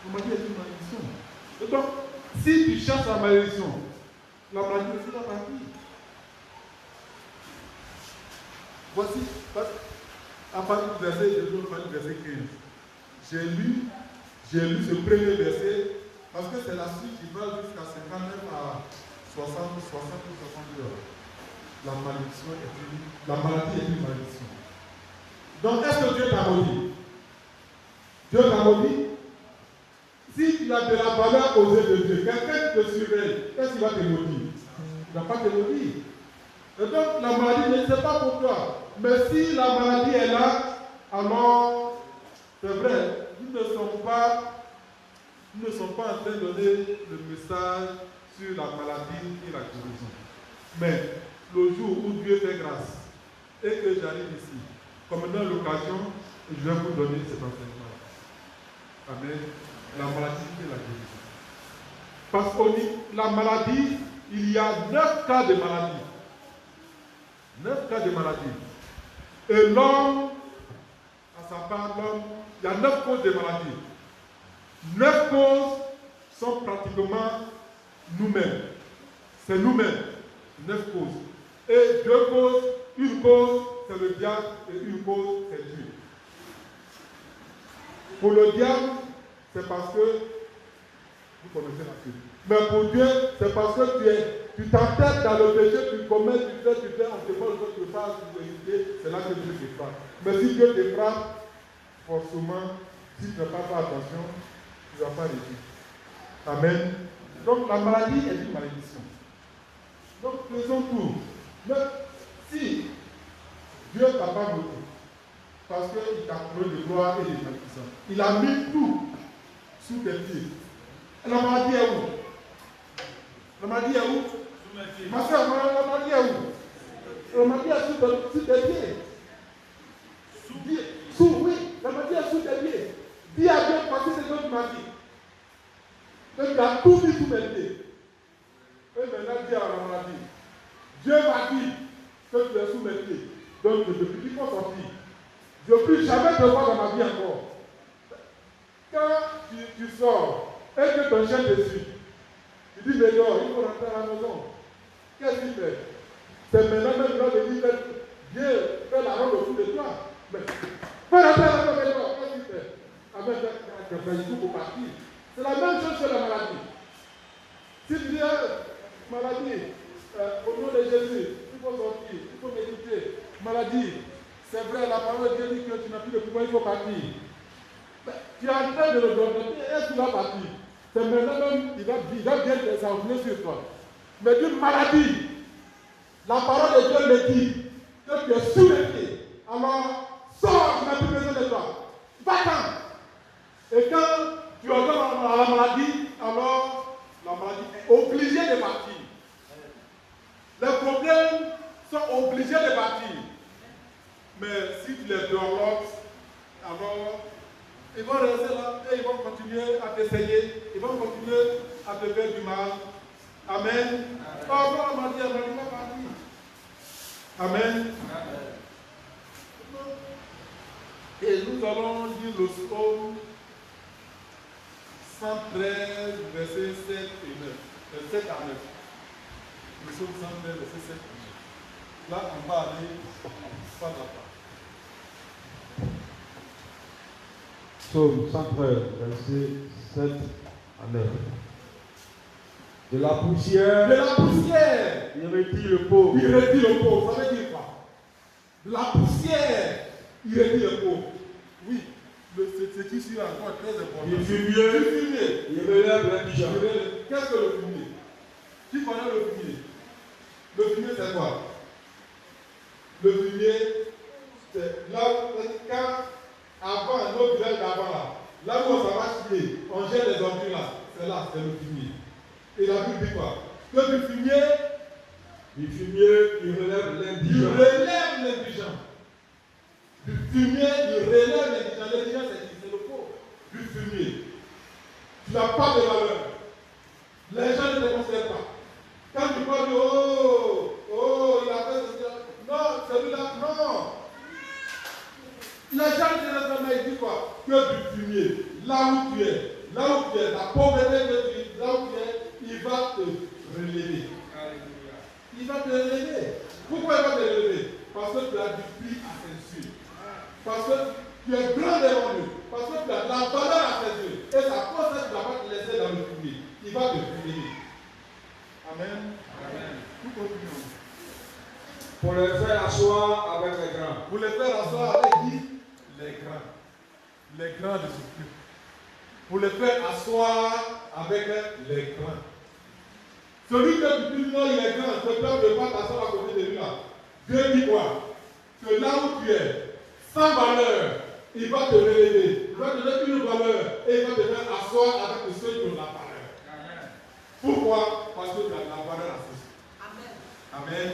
La maladie est une malédiction. Et donc, si tu cherches la malédiction, la maladie ne sera pas partie. Voici, à partir du verset, verset 15. J'ai lu ce premier verset parce que c'est la suite qui va jusqu'à 59 à 60 ou 62 heures. La maladie est une malédiction. Donc, est-ce que Dieu t'a maudit? Dieu t'a maudit? Si tu as de la valeur aux yeux de Dieu, quelqu'un te surveille, qu'est-ce qu'il va te maudire? Il ne va pas te maudire. Et donc, la maladie ne c'est pas pour toi. Mais si la maladie est là, alors, c'est vrai, nous ne sommes pas en train de donner le message sur la maladie et la guérison. Mais le jour où Dieu fait grâce et que j'arrive ici, comme dans l'occasion, je vais vous donner cet enseignement. Amen. La maladie et la guérison. Parce que la maladie, il y a 9 cas de maladie. 9 cas de maladie. Et l'homme, à sa part, l'homme, il y a 9 causes de maladie. 9 causes sont pratiquement nous-mêmes. C'est nous-mêmes. 9 causes. Et 2 causes, une cause, c'est le diable, et une cause, c'est Dieu. Pour le diable, c'est parce que, vous connaissez la suite. Mais pour Dieu, c'est parce que tu t'entêtes dans le péché, tu commets, tu fais, on te demande que tu fasses une vérité, c'est là que Dieu te frappe. Mais si Dieu te frappe, forcément, si tu ne fais pas attention, tu ne vas pas réussir. Amen. Donc la maladie est une malédiction. Donc faisons tout. Mais si Dieu t'a pas maudit, parce qu'il t'a trouvé de gloire et de malédiction, il a mis tout sous tes pieds. La maladie est où? La maladie est où? Ma soeur, la maladie est où? La maladie est sous tes pieds. Oui, la maladie est sous tes pieds. Dis à Dieu, parce que c'est Dieu qui m'a dit. Donc il a tout mis sous mes pieds. Et maintenant, dis à la maladie, Dieu m'a dit que tu es sous mes pieds. Donc je ne peux plus sortir. Je ne veux plus jamais te voir dans ma vie encore. Quand tu sors et que ton chien te suit, tu dis, mais non, il faut rentrer à la maison. Qu'est-ce qu'il fait? C'est maintenant même là de dire, Dieu fait la ronde autour de toi. Mais, fais rentrer à la maison, qu'est-ce qu'il fait? Avec tout pour partir. C'est la même chose que la maladie. Si tu dis, maladie, au nom de Jésus, il faut sortir, il faut méditer. Maladie, c'est vrai, la parole de Dieu dit que tu n'as plus de pouvoir, il faut partir. Mais, tu es en train de le donner, est-ce qu'il va partir? C'est maintenant même, il va bien s'enfler sur toi. Mais d'une maladie, la parole de Dieu me dit que tu es sous les pieds. Alors, sors, tu n'as plus besoin de toi. Va-t'en. Et quand tu entends à la maladie, alors la maladie est obligée de partir. Les problèmes sont obligés de partir. Mais si tu les bloques, alors ils vont rester là et ils vont continuer à t'essayer, ils vont continuer à te faire du mal. Amen. Oh, la maladie va partir. Amen. Et nous allons lire le psaume 113, versets 7 et 9. 7 à 9. Le psaume 113, verset 7 et 9. Là, on va aller pas à pas. Psaume 113, verset 7 à 9. De la poussière, il retire le pauvre. Il retire le pauvre, ça veut dire quoi? De la poussière, il retire le pauvre. Oui. ce qui suit encore très important. Du fumier, il relève l'indigent. Qu'est-ce que le fumier? Qui connaît le fumier? Le fumier, c'est quoi? Le fumier, c'est là, quand, avant, notre village d'avant là où on s'en va chier, on jette les ordures là, c'est le fumier. Et la Bible dit quoi? Que du fumier, il relève l'indigent. Il relève l'indigent. Du fumier, il relève l'indigent. L'indigent, c'est le pauvre. Du fumier. Tu n'as pas de valeur. Les gens ne te considèrent pas. Quand tu parles de il a fait ce non, celui-là, non. Les gens ne te considèrent pas, il dit quoi? Que du fumier. Là où tu es, la pauvreté que là où tu es, il va te relever. Il va te relever. Pourquoi il va te relever? Parce que tu as du prix à ses yeux. Parce que tu es grand devant lui. Parce que tu as de la valeur à ses yeux. Et c'est à cause de ça que tu ne vas pas te laisser dans le fumier. Il va te relever. Amen. Amen. Nous continuons. Pour les faire asseoir avec les grands. Pour les faire asseoir avec qui? Les grands. Les grands de ce peuple. Pour les faire asseoir avec les grands. Celui que tu dis non, il est grand, ce peuple ne va pas t'asseoir à côté de lui là. Dieu dit quoi? Que là où tu es, sans valeur, il va te relever. Il va te donner une valeur et il va te faire asseoir avec ceux qui ont la valeur. Amen. Pourquoi? Parce que tu as la valeur à ceux. Amen. Amen.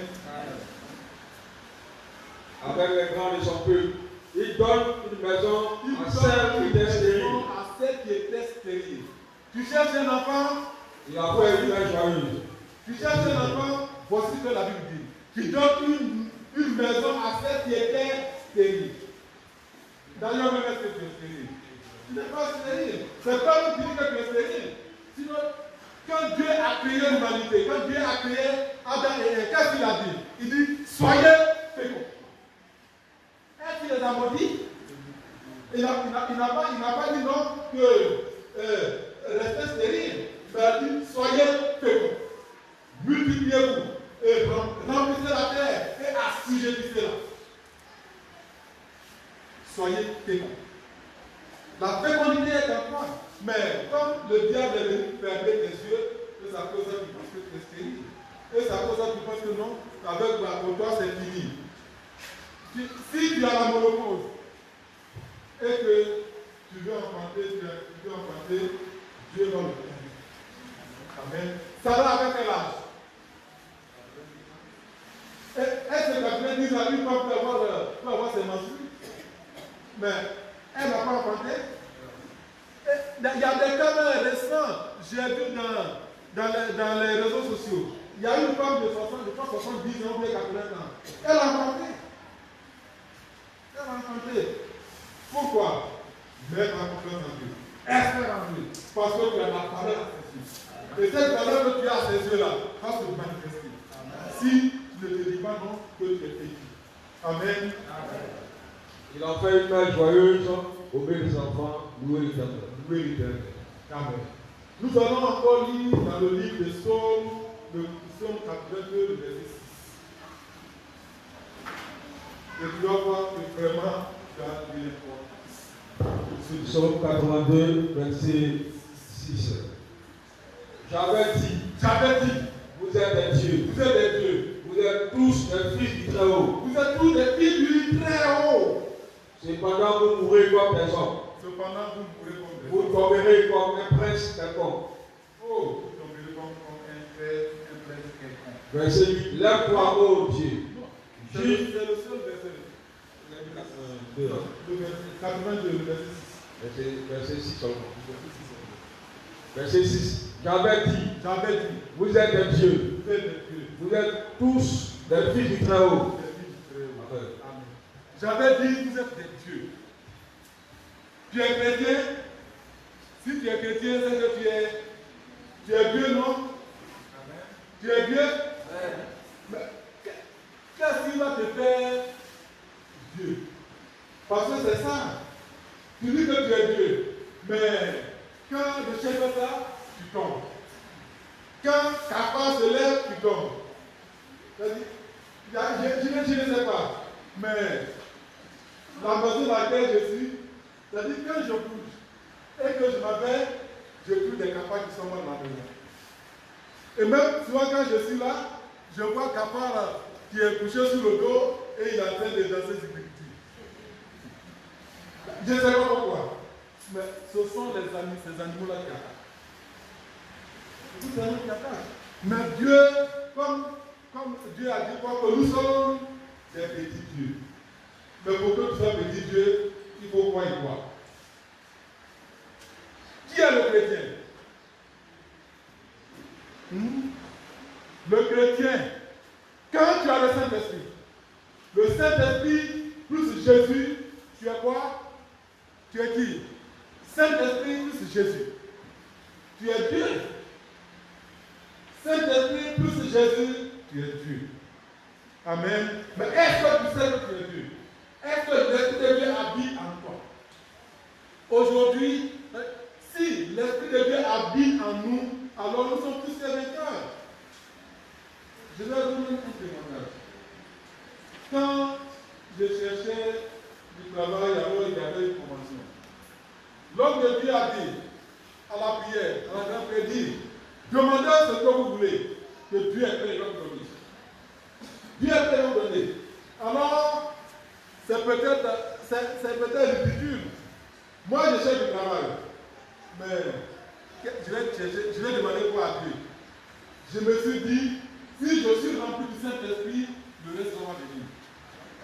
Avec les grands de son peuple, il donne une maison à celle qui était stérile. Tu cherches un enfant? Il a fait une maison joyeuse. Tu cherches un enfant? Voici ce que la Bible dit. Tu donnes une maison à celle qui était stérile. D'ailleurs, même est-ce que tu es stérile? Tu n'es pas stérile. C'est pas nous qui dit que tu es stérile. Sinon, quand Dieu a créé l'humanité, quand Dieu a créé Adam et Ève, qu'est-ce qu'il a dit? Il dit, soyez féconds. Est-ce qu'il les a maudits? Il n'a pas dit non que restez stérile. Il a dit, soyez féconds. Multipliez-vous et remplissez la terre et assujettissez-la. Soyez féconds. La fécondité est en toi. Mais comme le diable est venu fermer tes yeux, c'est à cause ça que tu penses que tu es stérile. Et c'est à cause ça que tu penses que non, avec pour toi c'est fini. Si tu as la monopause et que tu veux enfanter, Dieu va le faire. Amen. Ça va avec quel âge? Est-ce que quand tu dis à lui qu'on peut avoir ses menstrues? Mais elle n'a pas enfanté. Il y a des cas récents, j'ai vu dans les réseaux sociaux. Il y a une femme de 70 ans, ou 80 ans. Elle a enfanté. Pourquoi? Mettre en confiance en Dieu. Espère en Dieu. Parce que tu as la valeur à ses yeux. Et cette valeur que tu as à ses yeux-là va se manifester. Si tu ne te dis pas non, que tu es péché. Amen. Il en fait une mère joyeuse, obéir les enfants, louer l'Éternel. Louer l'Éternel. Amen. Nous allons encore lire dans le livre de Psaume, le Psaume 82, le verset 6. Et tu dois voir que vraiment, tu as de l'importance. Psaume 82, verset 6. J'avais dit, vous êtes des dieux. Vous êtes des dieux. Vous êtes tous des fils du Très-Haut. Vous êtes tous des fils du Très-Haut. Cependant, vous mourrez comme des hommes. Cependant, vous mourrez comme des hommes. Vous tomberez comme un prince quelconque. Oh, vous tomberez comme un prince quelconque. Verset 8. Lève-toi, ô Dieu. C'est le seul verset. Le verset 82, le verset 6. Verset 6 seulement. Verset 6. J'avais dit, vous êtes des dieux. Vous êtes tous des fils du Très-Haut. Amen. J'avais dit, vous êtes des dieux. Tu es chrétien? Si tu es chrétien, c'est que tu es Dieu, non? Amen. Tu es Dieu? Mais qu'est-ce qui va te faire Dieu? Parce que c'est ça. Tu dis que tu es Dieu. Mais quand le chef est là, tu tombes. Quand ta part se lève, tu tombes. Je ne sais pas. Mais la maison dans laquelle je suis, C'est-à-dire quand je bouge et que je m'avais, j'ai plus des cafards qui sont morts dans la maison. Et même souvent quand je suis là, je vois cafard qui est couché sur le dos et il est en train de danser sur le petit. Je ne sais pas pourquoi. Mais ce sont ces animaux-là qui attaquent. Tous ces animaux qui attaquent. Mais Dieu, comme Dieu a dit quoi, que nous sommes des petits dieux. Mais pour que tu sois petit Dieu, il faut quoi et quoi? Qui est le chrétien? Le chrétien, quand tu as le Saint-Esprit plus Jésus, tu es quoi? Tu es qui? Saint-Esprit plus Jésus. Tu es Dieu. Saint-Esprit plus Jésus, tu es Dieu. Amen. Mais est-ce que tu sais que tu es Dieu? Est-ce que l'Esprit de Dieu habite en toi? Aujourd'hui, si l'Esprit de Dieu habite en nous, alors nous sommes tous des vainqueurs. Je vais vous donner un témoignage. Quand je cherchais du travail, alors il y avait une convention. L'homme de Dieu a dit à la prière, à la grande prière, dit, demandez ce que vous voulez, que Dieu est prêt à vous donner. Dieu est prêt à vous donner. Alors, c'est peut-être ridicule. Moi, je cherche du travail. Mais je vais demander quoi à Dieu. Je me suis dit, si je suis rempli du Saint-Esprit, le reste va venir.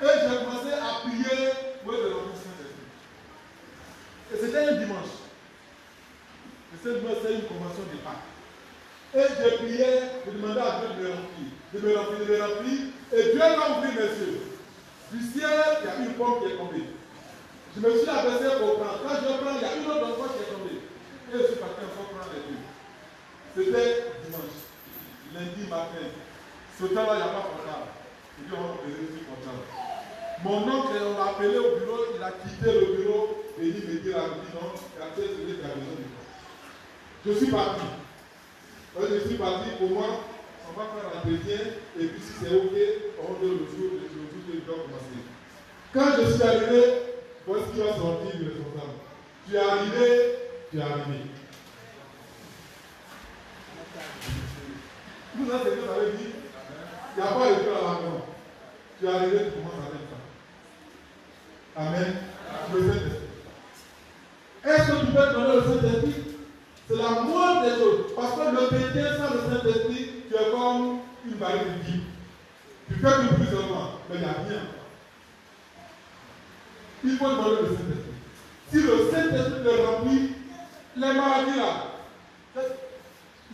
Et j'ai commencé à prier pour être rempli du Saint-Esprit. Et c'était un dimanche. Et ce dimanche, c'est une convention de Pâques. Et je priais, je demandais à Dieu de me remplir. Et Dieu m'a ouvert mes yeux. Du ciel, il y a une pomme qui est tombée. Je me suis abaissé pour prendre. Quand je prends, il y a une autre enfant qui est tombée. Et je suis parti encore prendre les deux. C'était dimanche. Lundi matin. Ce temps-là, il n'y a pas de portable. Je dis, on va appeler sur portable. Mon oncle, on l'a appelé au bureau, il a quitté le bureau et il me dit, non, il a fait celui qui a besoin de toi. Je suis parti. Quand je suis parti, pour moi, on va faire l'entretien et puis si c'est OK, on donne le jour que je dois commencer. Quand je suis arrivé, voici qui va sortir du responsable. Tu es arrivé, tu es arrivé. Vous savez ce que ça veut dire? Il n'y a pas de cœur à la maison. Tu es arrivé, tu commences avec ça. Amen. Le Saint-Esprit. Est-ce que tu peux donner le Saint-Esprit? C'est la moindre des choses. Parce que le chrétien sans le Saint-Esprit, tu es comme une barrière de vie. Tu fais du plus seulement, mais il n'y a rien. Il faut demander le Saint-Esprit. Si le Saint-Esprit te remplit, les maladies là,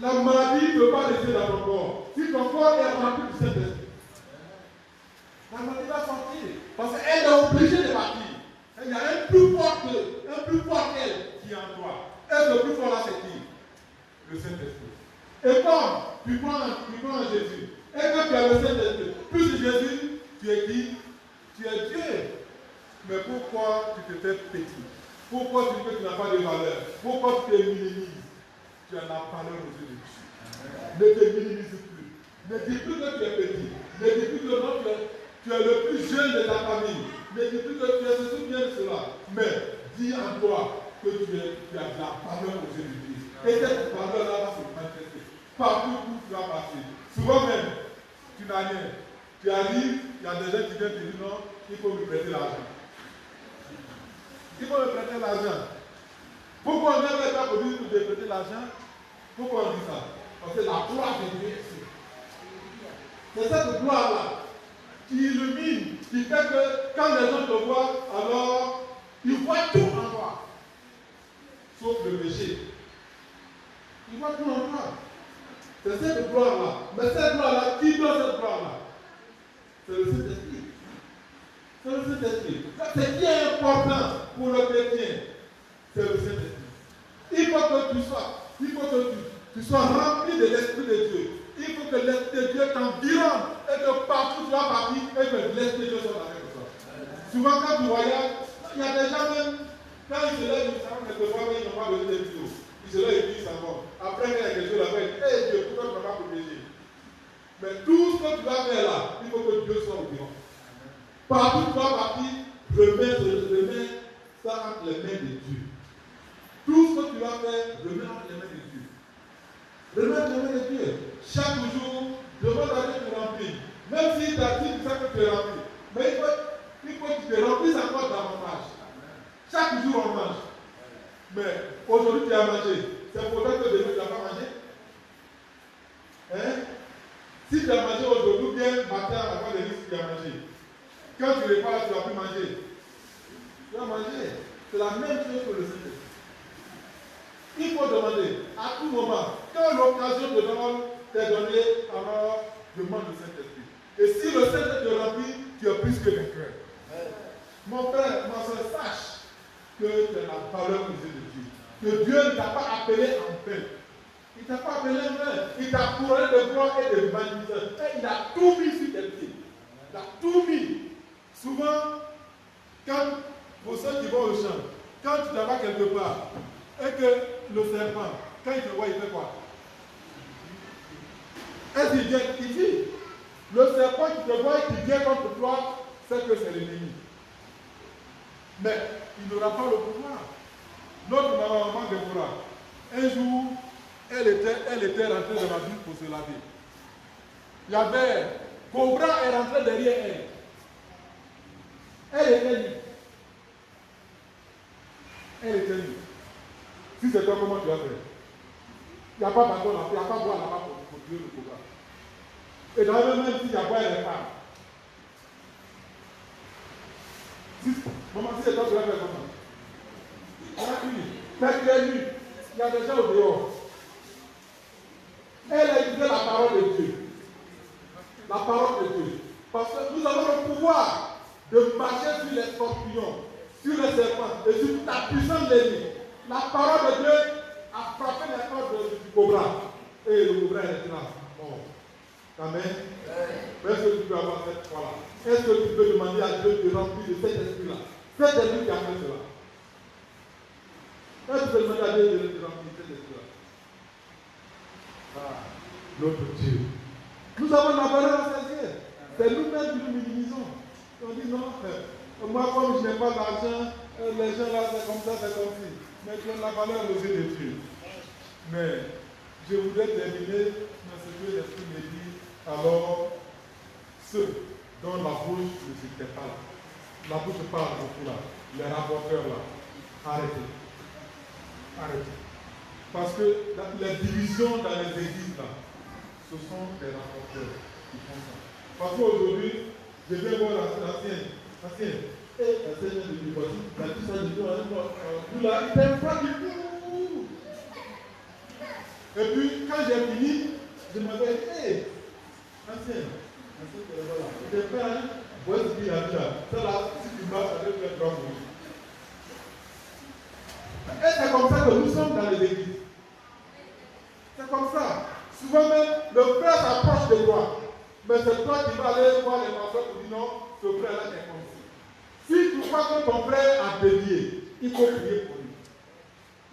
la maladie ne peut pas rester dans ton corps. Si ton corps est rempli du Saint-Esprit, la maladie va sortir. Parce qu'elle est obligée de partir. Il y a un plus fort qu'elle qui est en toi. Et le plus fort là, c'est qui? Le Saint-Esprit. Et comme tu prends en Jésus, et que tu as le Saint-Esprit, plus Jésus, tu es qui? Tu es Dieu. Mais pourquoi tu te fais petit? Pourquoi tu n'as pas de valeur? Pourquoi tu te minimises? Tu as la valeur aux yeux de Dieu. Ne te minimise plus. Ne dis plus que tu es petit. Ne dis plus que non, tu es le plus jeune de ta famille. Ne dis plus que tu es ceci, bien cela. Mais dis en toi que tu as de la valeur aux yeux de Dieu. Et cette valeur-là va se manifester partout où tu vas passer. Souvent même, tu n'as rien. Tu arrives, il y a des gens qui viennent te dire non, il faut me prêter l'argent. Il faut me prêter l'argent. Pourquoi on n'avait pas pour dire de prêter l'argent? Pourquoi on dit ça? Parce que la gloire de Dieu est ici. C'est cette gloire-là qui illumine, qui fait que quand les gens te voient, alors ils voient tout en toi. Sauf le péché. Ils voient tout en toi. C'est cette gloire-là. Mais cette gloire-là, qui donne cette gloire-là? C'est le Saint-Esprit. C'est le Saint-Esprit. Ce qui est important pour le chrétien, c'est le Saint-Esprit. Il faut que tu sois rempli de l'Esprit de Dieu. Il faut que l'Esprit de Dieu t'environne et que partout tu vas partir et que l'Esprit de Dieu soit avec toi. Souvent quand tu voyages, il y a des gens même, quand ils se lèvent, ils savent quelquefois qu'ils n'ont pas besoin de vidéo. Ils se lèvent et puis ils s'en vont. Après, il y a quelque chose là-bas, ils disent, hey Dieu, pourquoi tu ne m'as pas protégé? Mais tout ce que tu vas faire là, il faut que Dieu soit au bureau. Partout tu vas partir, remets ça entre les mains de Dieu. Remets les mains de Dieu. Chaque jour, demande à Dieu de te remplir. Même si tu as dit que ça que tu es rempli. Mais il faut que tu te remplisses encore davantage. Chaque jour, on mange. Mais aujourd'hui, tu as mangé. C'est pour ça que demain, tu n'as pas mangé. Hein? Si tu as mangé aujourd'hui, bien matin, avant le risque, tu as mangé. Quand tu repars, tu ne vas plus manger. Tu vas manger. C'est la même chose que le Saint-Esprit. Il faut demander à tout moment. Quand l'occasion de donner t'est donnée, alors demande le Saint-Esprit. Et si le Saint-Esprit te remplit, tu es plus que vainqueur. Mon frère, ma soeur, sache que tu as la valeur aux yeux de Dieu. Que Dieu ne t'a pas appelé en vain. Il ne t'a pas appelé en vain. Il t'a couronné de gloire et de magnificence. Il a tout mis sur tes pieds. Il a tout mis. Souvent, pour ceux qui vont au champ, quand tu t'en vas quelque part, et que le serpent, quand il te voit, il fait quoi? Est-ce qu'il vient? Il dit, le serpent qui te voit et qui vient contre toi, c'est que c'est l'ennemi. Mais il n'aura pas le pouvoir. Notre maman Déborah, un jour, elle était rentrée dans la ville pour se laver. Il y avait Cobra est rentré derrière elle. Elle était nue. Elle était nue. Si c'est toi, comment tu vas faire? Il n'y a pas bâton là, il n'y a pas bois là-bas pour tuer le Cobra. Et dans le même s'il y a bois, elle est pas. Maman, si c'est toi, tu vas faire comment? Mais tu es nue. Il y a des gens au dehors. Elle a écouté la parole de Dieu. La parole de Dieu. Parce que nous avons le pouvoir de marcher sur les scorpions, sur les serpents et sur toute la puissance de l'ennemi. La parole de Dieu a frappé les cordes du cobra. Et le cobra est là. Bon. Amen. Est-ce que tu peux avoir cette foi-là? Est-ce que tu peux demander à Dieu de remplir de cet esprit-là? Cet esprit qui a fait cela. Est-ce que tu peux demander à Dieu de remplir cet esprit-là? Ah, notre Dieu. Nous avons la valeur à saisir. C'est nous-mêmes qui nous minimisons. On dit non, moi comme je n'ai pas d'argent, les gens là c'est comme ça, c'est comme si. Mais tu as la valeur aux yeux de Dieu. Mais je voudrais terminer dans ce que l'Esprit me dit. Alors, ceux dont la bouche ne s'était pas là, la bouche parle beaucoup là, les rapporteurs là, arrêtez. Arrêtez. Parce que les divisions dans les églises là, ce sont des rapporteurs qui font ça. Parce qu'aujourd'hui, je vais voir l'ancienne. Et la Seigneur de Dieu, voici, la puissance de Dieu, vous là, il t'aime pas du tout. Et puis, quand j'ai fini, je m'appelle, hé, ancienne, voilà. Je t'aime pas, hein, voici ce qu'il a dit là. Ça là, si tu marches avec les trois mourir. Et c'est comme ça que nous sommes dans les églises. C'est comme ça. Souvent même, le frère s'approche de toi. Mais c'est toi qui vas aller voir les pasteurs pour dire non, ce frère-là est comme ça. Si tu crois que ton frère a dévié, il faut prier pour lui.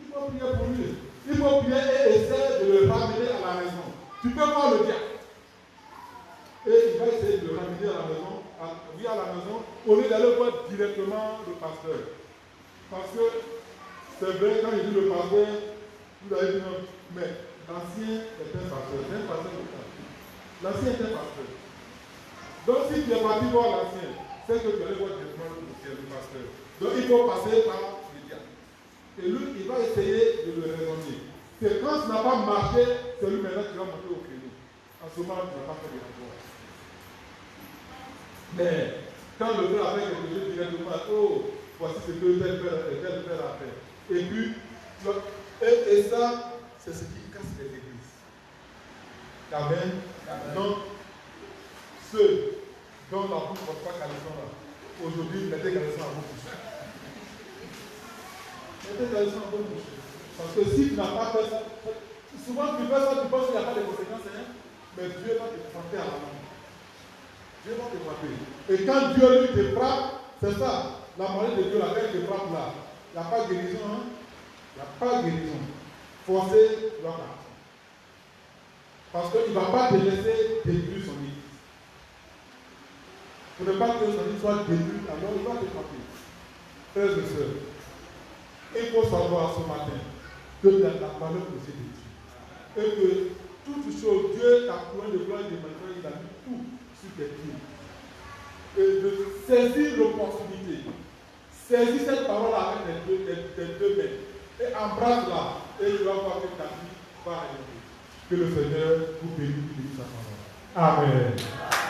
Il faut prier pour lui. Il faut prier et essayer de le ramener à la maison. Tu peux voir le diable. Et il va essayer de le ramener à la maison, à la maison, au lieu d'aller voir directement le pasteur. Parce que c'est vrai, quand il dit le pasteur, vous avez dit non, mais l'ancien est un pasteur. C'est un pasteur de temps. L'ancien est un pasteur. Donc si tu es parti voir l'ancien, c'est que tu allais voir directement le pasteur. Donc il faut passer par le diable. Et lui, il va essayer de le raisonner. C'est quand ça n'a pas marché, c'est lui maintenant qui va monter au créneau. En ce moment, tu n'as pas fait de rapport. Mais quand le frère a fait quelque chose directement, oh, voici ce que tel frère a fait. Et puis, et ça, c'est ce qui casse les églises. Amen. Donc, ceux dont la bouche ne porte pas caleçon là, aujourd'hui, mettez caleçon à vos bouches. Mettez caleçon à vos bouches. Parce que si tu n'as pas fait ça, souvent tu fais ça, tu penses qu'il n'y a pas de conséquences, hein? Mais Dieu va te frapper à la main. Dieu va te frapper. Et quand Dieu lui te frappe, c'est ça. La monnaie de Dieu, la guerre te frappe là. Il n'y a pas de guérison, hein? Il n'y a pas de guérison. Forcez leur partie. Parce qu'il ne va pas te laisser détruire son église. Pour ne pas que son église soit détruite, alors il va te frapper. Frères et sœurs, il faut savoir ce matin que la valeur de Dieu. Et que toute chose, Dieu t'a couronné de gloire et de magnification, il a mis tout sur tes pieds. Et de saisir l'opportunité. Saisis cette parole avec tes deux mains. Et embrasse-la. Et tu vas voir que ta vie va arriver. Que le Seigneur vous bénisse de sa parole. Amen.